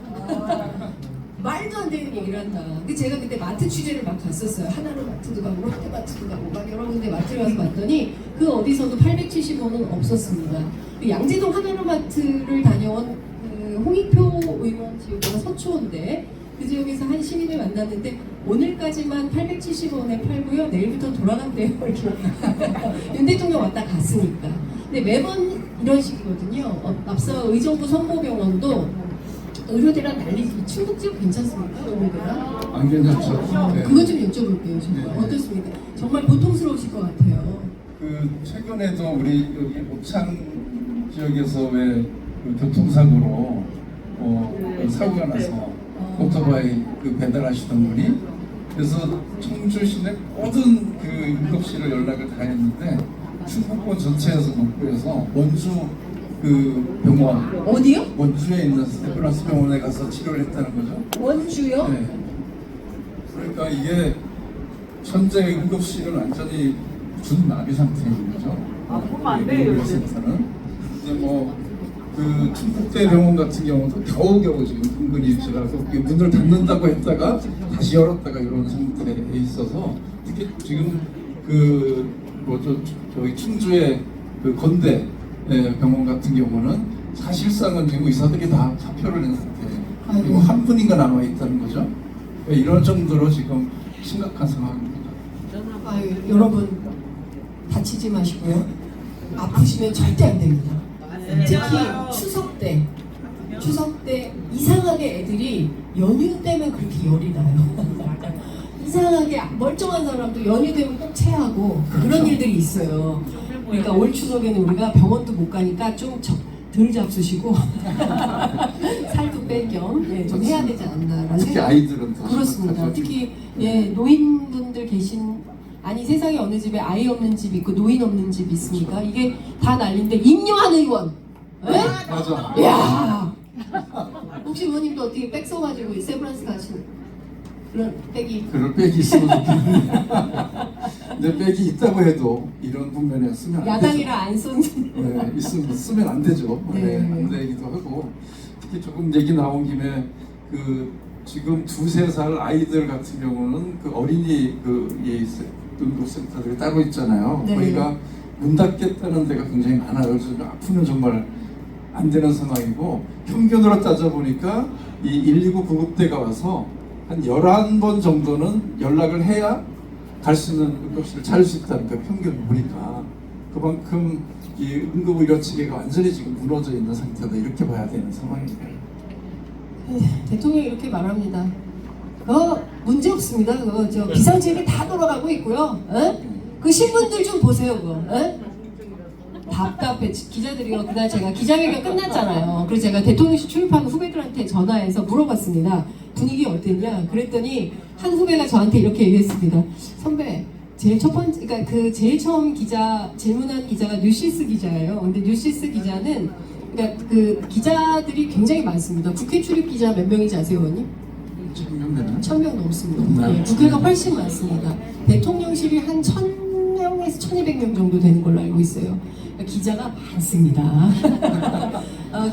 말도 안 되는 얘기를 한다. 근데 제가 그때 마트 취재를 막 갔었어요. 하나로 마트도 가고 롯데마트도 가고 막 여러 군데 마트를 가서 봤더니 그 어디서도 870원은 없었습니다. 양재동 하나로마트를 다녀온 홍익표 의원 지역구가 서초인데 그 지역에서 한 시민을 만났는데 오늘까지만 870원에 팔고요. 내일부터 돌아간대요. 이렇게 윤 대통령 왔다 갔으니까. 근데 매번 이런 식이거든요. 앞서 의정부 선보병원도 의료대란 난리지. 충북 지역 괜찮습니까? 의료대란? 안 괜찮죠. 그거 좀 여쭤볼게요. 정말 어떻습니까? 정말 고통스러우실 것 같아요. 그 최근에도 우리 여기 옥천 지역에서 왜그 교통사고로 사고가 나서 오토바이 그 배달하시던 분이 그래서 청주 시내 모든 그 응급실을 연락을 다 했는데 충북권 전체에서 못 구해서 원주 그 병원 어디요? 원주에 있는 스테플러스 병원에 가서 치료를 했다는 거죠. 원주요? 네. 그러니까 이게 현재 응급실은 완전히 준마비 상태인 거죠. 보면 안 돼요. 센터는 이제 뭐 그 충북대병원 같은 경우도 겨우겨우 지금 근근히 유지라서 문을 닫는다고 했다가 다시 열었다가 이런 상태에 있어서 특히 지금 저기 충주의 그 건대 병원 같은 경우는 사실상은 지금 의사들이 다 사표를 낸 상태예요. 그리고 한 분인가 남아 있다는 거죠. 이런 정도로 지금 심각한 상황입니다. 아유, 여러분 다치지 마시고요. 아프시면 절대 안 됩니다. 특히 추석 때 이상하게 애들이 연휴 때면 그렇게 열이 나요. 이상하게 멀쩡한 사람도 연휴 되면 꼭 체하고 그런 일들이 있어요. 그러니까 올 추석에는 우리가 병원도 못 가니까 좀 덜 잡수시고 살도 뺄 겸 좀 해야 되지 않나라는 특히 아이들은 더 그렇습니다. 심각하죠. 특히 노인분들 계신 아니 세상에 어느 집에 아이 없는 집 있고 노인 없는 집 있습니까? 이게 다 난리인데 임요한 의원, 에? 맞아. 야 혹시 의원님도 어떻게 백 써가지고 세브란스 가시는 그런 백이 그럴 백이 있으면 좋겠는데 근데 백이 있다고 해도 이런 국면에 쓰면 안 되죠. 야당이라 안 쓰는 네, 있으면 쓰면 안 되죠. 네. 안 되기도 하고 특히 조금 얘기 나온 김에 그 지금 2-3살 아이들 같은 경우는 그 어린이 응급센터들이 따로 있잖아요. 네. 거기가 문 닫겠다는 데가 굉장히 많아요. 그래서 아프면 정말 안 되는 상황이고 평균으로 따져보니까 이 119 구급대가 와서 한 11번 정도는 연락을 해야 갈 수 있는 응급실을 찾을 수 있다는 그 평균을 보니까 그만큼 이 응급의료 체계가 완전히 지금 무너져 있는 상태다 이렇게 봐야 되는 상황입니다. 대통령이 이렇게 말합니다. 문제 없습니다. 저 비상체계 다 돌아가고 있고요. 그 신분들 좀 보세요. 답답해. 기자들이요. 그날 제가 기자회견 끝났잖아요. 그래서 제가 대통령실 출입하는 후배들한테 전화해서 물어봤습니다. 분위기 어땠냐? 그랬더니 한 후배가 저한테 이렇게 얘기했습니다. 선배, 제일 첫 번째, 그러니까 제일 처음 질문한 기자가 뉴시스 기자예요. 근데 뉴시스 기자는 그러니까 그 기자들이 굉장히 많습니다. 국회 출입 기자 몇 명인지 아세요, 의원님? 1000명 넘습니다. 네, 국회가 훨씬 많습니다. 대통령실이 한 1000명에서 1200명 정도 되는 걸로 알고 있어요. 그러니까 기자가 많습니다.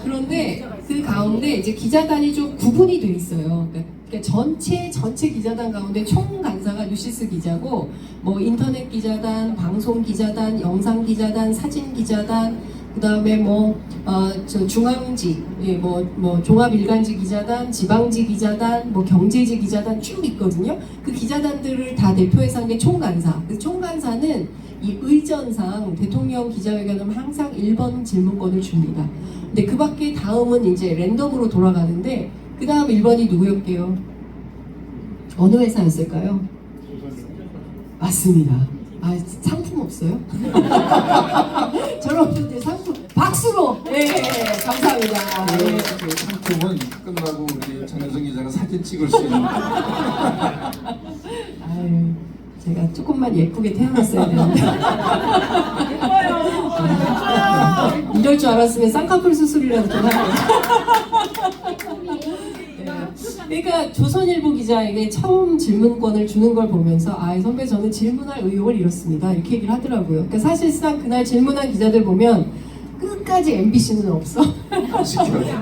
그런데 그 가운데 이제 기자단이 좀 구분이 돼 있어요. 그러니까 전체 기자단 가운데 총 간사가 뉴시스 기자고 뭐 인터넷 기자단, 방송 기자단, 영상 기자단, 사진 기자단, 그다음에 중앙지, 뭐 종합일간지 기자단, 지방지 기자단, 뭐 경제지 기자단 쭉 있거든요. 그 기자단들을 다 대표해서 한 게 총간사. 그 총간사는 이 의전상 대통령 기자회견은 항상 1번 질문권을 줍니다. 근데 그 밖에 다음은 이제 랜덤으로 돌아가는데 그 다음 1번이 누구였게요? 어느 회사였을까요? 맞습니다. 상품 없어요? 저런 분들 상품 박수로! 네, 감사합니다. 그 상품은 끝나고 우리 장혜정 기자가 사진 찍을 수 있는 아유, 제가 조금만 예쁘게 태어났어야 되는데 이럴 줄 알았으면 쌍꺼풀 수술이라도 좀 하고. 그러니까 조선일보 기자에게 처음 질문권을 주는 걸 보면서 선배 저는 질문할 의욕을 잃었습니다 이렇게 얘기를 하더라고요. 그러니까 사실상 그날 질문한 기자들 보면 끝까지 MBC는 없어.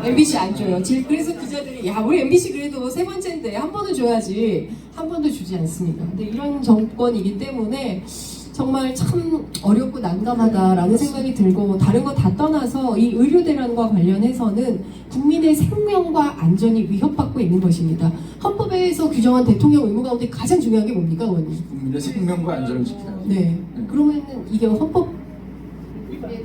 MBC 안 줘요. 그래서 기자들이 우리 MBC 그래도 3번째인데 한 번은 줘야지. 한 번도 주지 않습니다. 근데 이런 정권이기 때문에 정말 참 어렵고 난감하다라는 생각이 들고 다른 거 다 떠나서 이 의료대란과 관련해서는 국민의 생명과 안전이 위협받고 있는 것입니다. 헌법에서 규정한 대통령 의무 가운데 가장 중요한 게 뭡니까, 의원님? 국민의 생명과 안전을 지켜야 돼요. 네. 그러면은 이게 헌법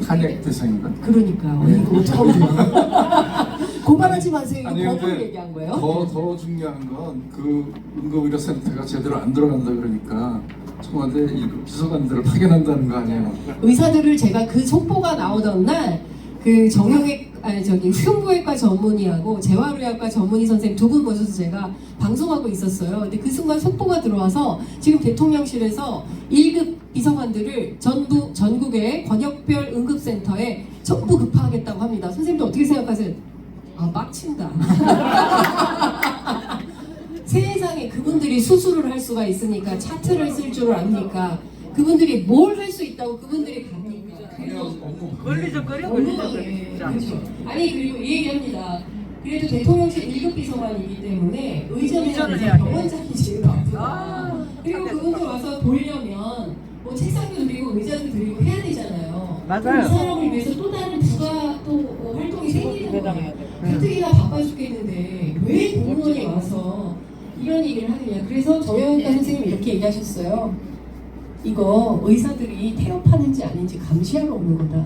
탄핵 대상인가? 그러니까 이거 어떡하면 고발하지 마세요. 이거 아니, 법을 얘기한 거예요. 더 중요한 건 그 응급의료센터가 제대로 안 들어간다 그러니까 청와대 비서관들을 파견한다는 거 아니에요? 의사들을 제가 그 속보가 나오던 날 그 흉부외과 전문의하고 재활의학과 전문의 선생님 2분 모셔서 제가 방송하고 있었어요. 근데 그 순간 속보가 들어와서 지금 대통령실에서 1급 비서관들을 전국의 권역별 응급센터에 전부 급파하겠다고 합니다. 선생님도 어떻게 생각하세요? 빡친다. 세상에 그분들이 수술을 할 수가 있으니까 차트를 쓸 줄 압니까? 그분들이 뭘 할 수 있다고 그분들이 갑니까? 걸리적거려 진짜. 아니 그리고 이 얘기합니다. 그래도 대통령실 1급 비서관이기 때문에 의전을 의전을 해야 해야 돼. 병원장이 제일 아프다. 아, 그리고 그분들 와서 보려면 뭐 책상도 드리고 의자도 드리고 해야 되잖아요. 맞아요. 그럼 이 사람을 위해서 또 다른 부가 또 활동이 생기는 거예요. 가뜩이나 바빠 죽겠는데 왜 공무원이 와서 이런 얘기를 하느냐. 그래서 정형외과 선생님이 이렇게 얘기하셨어요. 이거 의사들이 태업하는지 아닌지 감시하러 오는 거다.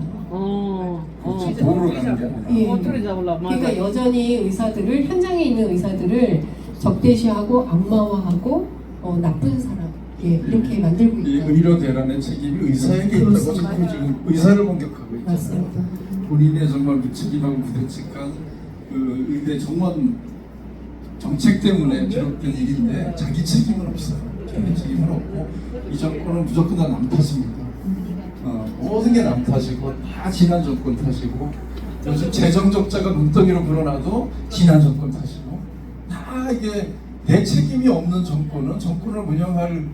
도움으로 가는 게 아니라. 예. 꼬투리 잡으려고. 그러니까 여전히 의사들을 현장에 있는 의사들을 적대시하고 악마화하고 나쁜 사람 이렇게 만들고 이 있다. 의료 대란의 책임이 의사에게 있다고 자꾸 지금 의사를 공격하고 있잖아요. 맞습니다. 본인의 정말 무책임하고 무대책한 그 의대 정원 정책 때문에 비롯된 일인데 자기 책임은 없어요. 자기 책임은 없고 이 정권은 무조건 다 남 탓입니다. 모든 게 남 탓이고 다 지난 정권 탓이고 요즘 재정 적자가 눈덩이로 불어나도 지난 정권 탓이고 다 이게 내 책임이 없는 정권은 정권을 운영할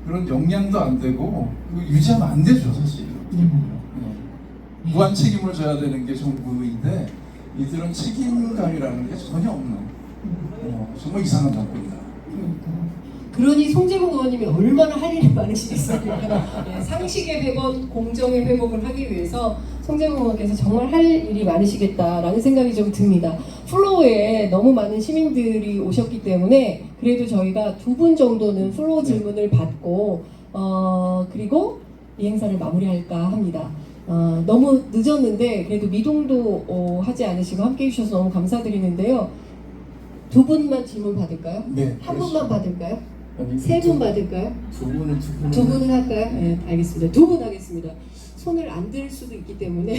그런 역량도 안 되고 유지하면 안 되죠 사실. 무한 책임을 져야 되는 게 정부인데 이들은 책임감이라는 게 전혀 없는 정말 이상한 정권이다. 그러니 송재봉 의원님이 얼마나 할 일이 많으시겠습니까? 상식의 회복, 공정의 회복을 하기 위해서 송재봉 의원께서 정말 할 일이 많으시겠다라는 생각이 좀 듭니다. 플로어에 너무 많은 시민들이 오셨기 때문에 그래도 저희가 2분 정도는 플로어 질문을 받고 그리고 이 행사를 마무리할까 합니다. 너무 늦었는데 그래도 미동도 하지 않으시고 함께 해주셔서 너무 감사드리는데요. 2분만 질문 받을까요? 네. 한 분만 받을까요? 아니, 3분 받을까요? 두 분은 2분은 할까요? 네, 알겠습니다. 2분 하겠습니다. 손을 안 들 수도 있기 때문에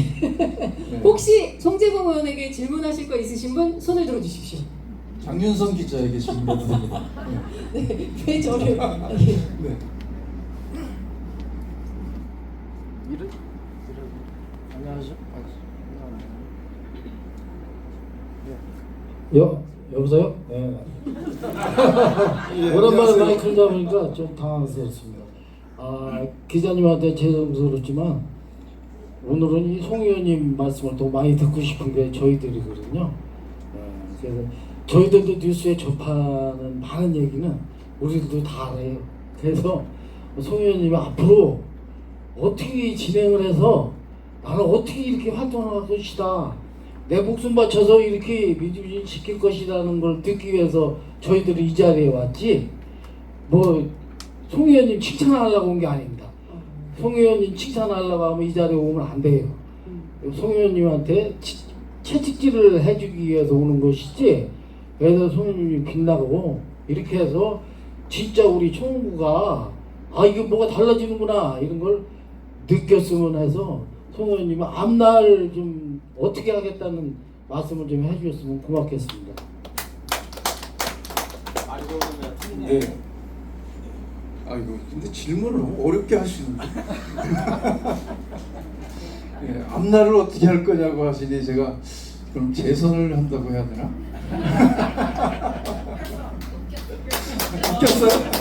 혹시 송재봉 의원에게 질문하실 거 있으신 분 손을 들어주십시오. 장윤선 기자에게 질문드립니다. 네, 왜 저를? 네. 안녕하세요. 여보세요? 네. 오랜만에 마이크를 잡으니까 좀 당황스럽습니다. 기자님한테 죄송스럽지만 오늘은 이 송 의원님 말씀을 더 많이 듣고 싶은 게 저희들이거든요. 그래서 저희들도 뉴스에 접하는 많은 얘기는 우리들도 다 알아요. 그래서 송 의원님이 앞으로 어떻게 진행을 해서 나는 어떻게 이렇게 활동을 할 것이다. 내 목숨 바쳐서 이렇게 미주진 시킬 것이라는 걸 듣기 위해서 저희들이 이 자리에 왔지 송 의원님 칭찬하려고 온 게 아닙니다. 송 의원님 칭찬하려고 하면 이 자리에 오면 안 돼요. 송 의원님한테 채찍질을 해주기 위해서 오는 것이지. 그래서 송 의원님이 빛나고 이렇게 해서 진짜 우리 총무가 이게 뭐가 달라지는구나 이런 걸 느꼈으면 해서 송 의원님은 앞날 좀 어떻게 하겠다는 말씀을 좀 해주셨으면 고맙겠습니다. 네. 아이고, 근데 질문을 너무 어렵게 하시는데. 예, 앞날을 어떻게 할 거냐고 하시니 제가 그럼 재선을 한다고 해야 되나? 웃겼어요?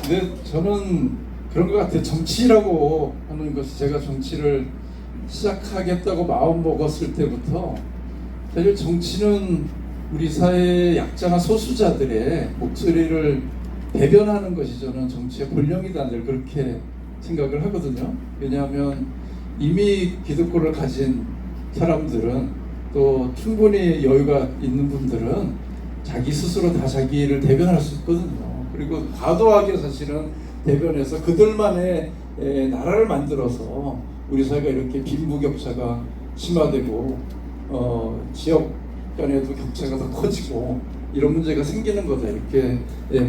근데 저는 그런 것 같아요. 정치라고 하는 것이 제가 정치를 시작하겠다고 마음 먹었을 때부터 사실 정치는 우리 사회의 약자나 소수자들의 목소리를 대변하는 것이 저는 정치의 본령이다 늘 그렇게 생각을 하거든요. 왜냐하면 이미 기득권을 가진 사람들은 또 충분히 여유가 있는 분들은 자기 스스로 다 자기를 대변할 수 있거든요. 그리고 과도하게 사실은 대변해서 그들만의 나라를 만들어서 우리 사회가 이렇게 빈부격차가 심화되고 지역 간에도 격차가 더 커지고 이런 문제가 생기는 거다 이렇게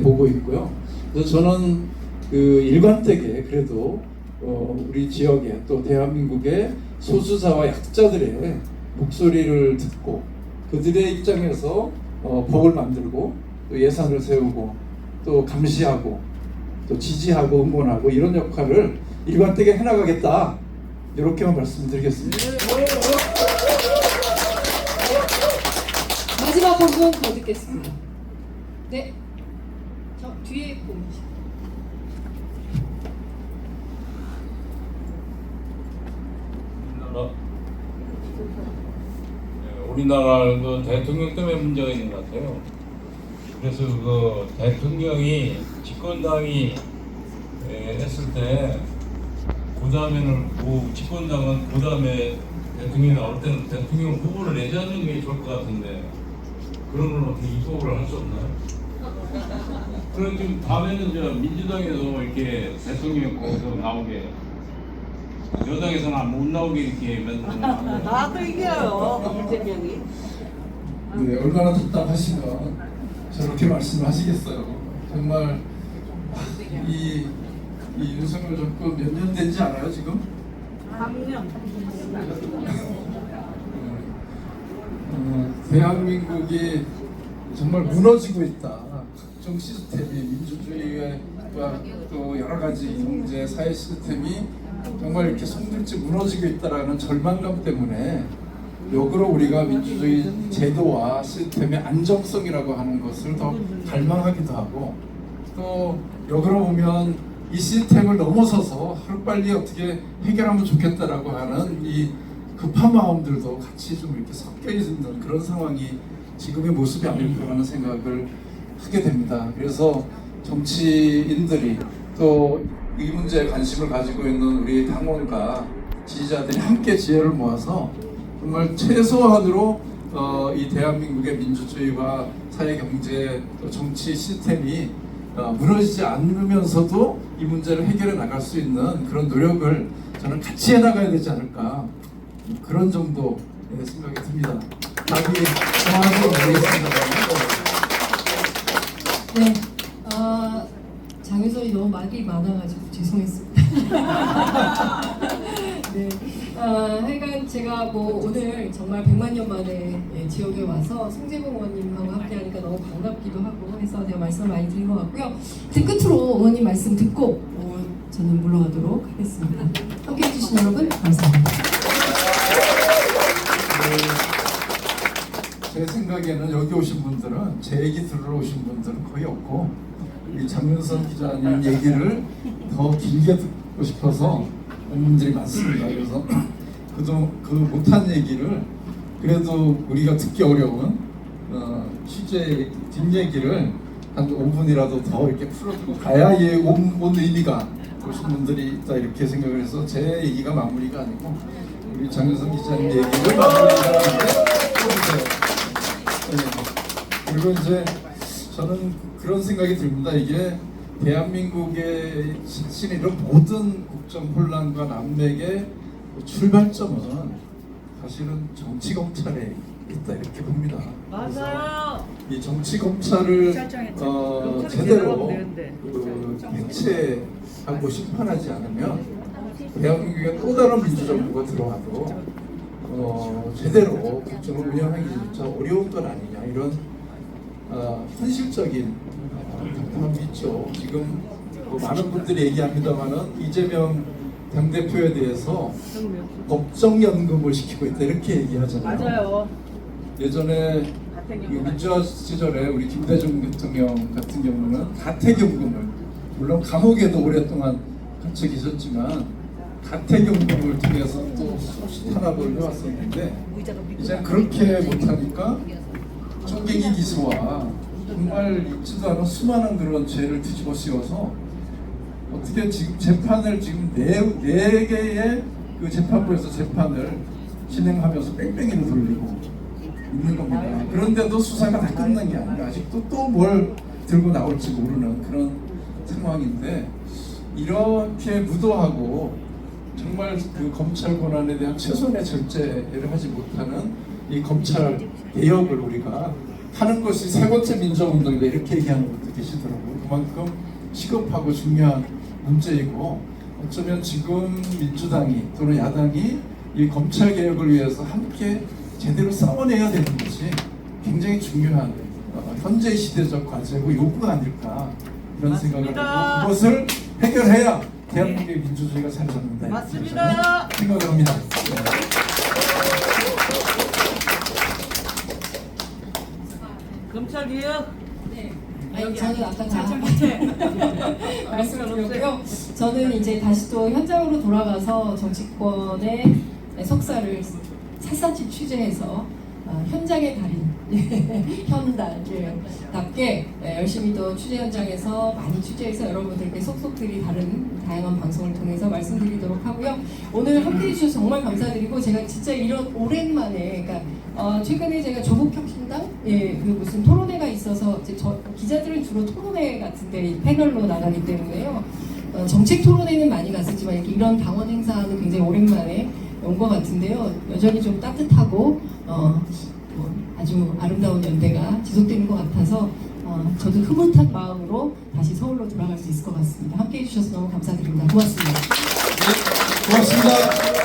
보고 있고요. 그래서 저는 그 일관되게 그래도 우리 지역에 또 대한민국의 소수자와 약자들의 목소리를 듣고 그들의 입장에서 법을 만들고 또 예산을 세우고 또 감시하고 또 지지하고 응원하고 이런 역할을 일관되게 해나가겠다 이렇게만 말씀드리겠습니다. 마지막 한 분 더 듣겠습니다. 네, 저 뒤에 보이시. 우리나라는 그 대통령 때문에 문제가 있는 것 같아요. 그래서 그 대통령이 집권당이 했을 때 그 다음에는 집권당은 그 다음에 대통령이 나올 때는 대통령 후보를 내지 않는 게 좋을 것 같은데 그런 건 어떻게 입법을 할 수 없나요? 그럼 지금 다음에는 저 민주당에서 이렇게 대통령 거기서 나오게 여당에서는 못 나오게 이렇게 만들면 나도 이겨요. 이재명이. 네, 얼마나 답답하시면 저렇게 말씀하시겠어요. 정말 이 윤석열 정권 몇 년 된지 알아요 지금? 3년. 대한민국이 정말 무너지고 있다. 각종 시스템이 민주주의와 또 여러 가지 경제 사회 시스템이 정말 이렇게 손들지 무너지고 있다라는 절망감 때문에 역으로 우리가 민주주의 제도와 시스템의 안정성이라고 하는 것을 더 갈망하기도 하고 또 역으로 보면 이 시스템을 넘어서서 하루빨리 어떻게 해결하면 좋겠다라고 하는 이 급한 마음들도 같이 좀 이렇게 섞여 있는 그런 상황이 지금의 모습이 아닐까 하는 생각을 하게 됩니다. 그래서 정치인들이 또 이 문제에 관심을 가지고 있는 우리 당원과 지지자들이 함께 지혜를 모아서 정말 최소한으로 이 대한민국의 민주주의와 사회 경제 또 정치 시스템이 무너지지 않으면서도 이 문제를 해결해 나갈 수 있는 그런 노력을 저는 같이 해나가야 되지 않을까 그런 정도 생각이 듭니다. 답이 정확하게 모르겠습니다. 네, 장윤선이 너무 말이 많아가지고 죄송했습니다. 네, 하여간 제가 뭐 오늘 정말 100만 년 만에 지역에 와서 송재봉 의원님하고 함께하니까 너무 반갑기도 하고 해서 제가 말씀을 많이 드린 것 같고요. 이제 끝으로 의원님 말씀 듣고 저는 물러가도록 하겠습니다. 함께해 주신 여러분 감사합니다. 제 생각에는 여기 오신 분들은 제 얘기 들으러 오신 분들은 거의 없고 우리 장윤선 기자님 얘기를 더 길게 듣고 싶어서 온 분들이 많습니다. 그래서 그 못한 얘기를 그래도 우리가 듣기 어려운 취재 뒷얘기를 한 5분이라도 더 이렇게 풀어주고 가야 온 의미가 오신 분들이 있다 이렇게 생각을 해서 제 얘기가 마무리가 아니고 우리 장윤선 기자님 얘기를 마무리가 해주세요. 그리고 이제 저는 그런 생각이 듭니다. 이게 대한민국의 실신 이런 모든 국정 혼란과 난맥의 출발점은 사실은 정치 검찰에 있다 이렇게 봅니다. 맞아요. 이 정치 검찰을 제대로 해체하고 심판하지 않으면 대한민국에 또 다른 민주정부가 들어와도 제대로 국정을 운영하기조차 어려운 건 아니냐 이런 현실적인 답답함이 있죠. 지금 많은 분들이 얘기합니다만은 이재명 당대표에 대해서 법정연금을 시키고 있다 이렇게 얘기하잖아요. 맞아요. 예전에 민주화 시절에 우리 김대중 대통령 같은 경우는 가택연금을 물론 감옥에도 오랫동안 갇혀 계셨지만 가택연금을 통해서 또 수없이 탄압을 해왔었는데 이제 그렇게 못하니까 총갱이 기소와 정말 있지도 않은 수많은 그런 죄를 뒤집어 씌워서 어떻게 지금 재판을 지금 네 개의 그 재판부에서 재판을 진행하면서 뺑뺑이를 돌리고 있는 겁니다. 그런데도 수사가 다 끝난 게 아니라 아직도 또 뭘 들고 나올지 모르는 그런 상황인데 이렇게 무도하고 정말 그 검찰 권한에 대한 최소한의 절제를 하지 못하는 이 검찰 개혁을 우리가 하는 것이 세 번째 민주운동이다 이렇게 얘기하는 분도 계시더라고요. 그만큼 시급하고 중요한 문제이고 어쩌면 지금 민주당이 또는 야당이 이 검찰 개혁을 위해서 함께 제대로 싸워내야 되는 것이 굉장히 중요한 현재 시대적 과제고 요구가 아닐까 이런 생각을 하고 그것을 해결해야 대한민국의 민주주의가 살아납니다. 맞습니다. 생각을 합니다. 검찰 개혁. 아니, 저는 아까 다 말씀을 드렸고요. 저는 이제 다시 또 현장으로 돌아가서 정치권의 석사를 샅샅이 취재해서 현장의 달인 현달답게 열심히 또 취재 현장에서 많이 취재해서 여러분들께 속속들이 다른 다양한 방송을 통해서 말씀드리도록 하고요. 오늘 함께해 주셔서 정말 감사드리고 제가 진짜 이런 오랜만에 그러니까 최근에 제가 조국혁신당 그 무슨 토론회가 있어서 이제 기자들은 주로 토론회 같은데 패널로 나가기 때문에요. 정책 토론회는 많이 갔었지만 이런 당원 행사는 굉장히 오랜만에 온 것 같은데요. 여전히 좀 따뜻하고 아주 아름다운 연대가 지속되는 것 같아서 저도 흐뭇한 마음으로 다시 서울로 돌아갈 수 있을 것 같습니다. 함께해 주셔서 너무 감사드립니다. 고맙습니다. 고맙습니다.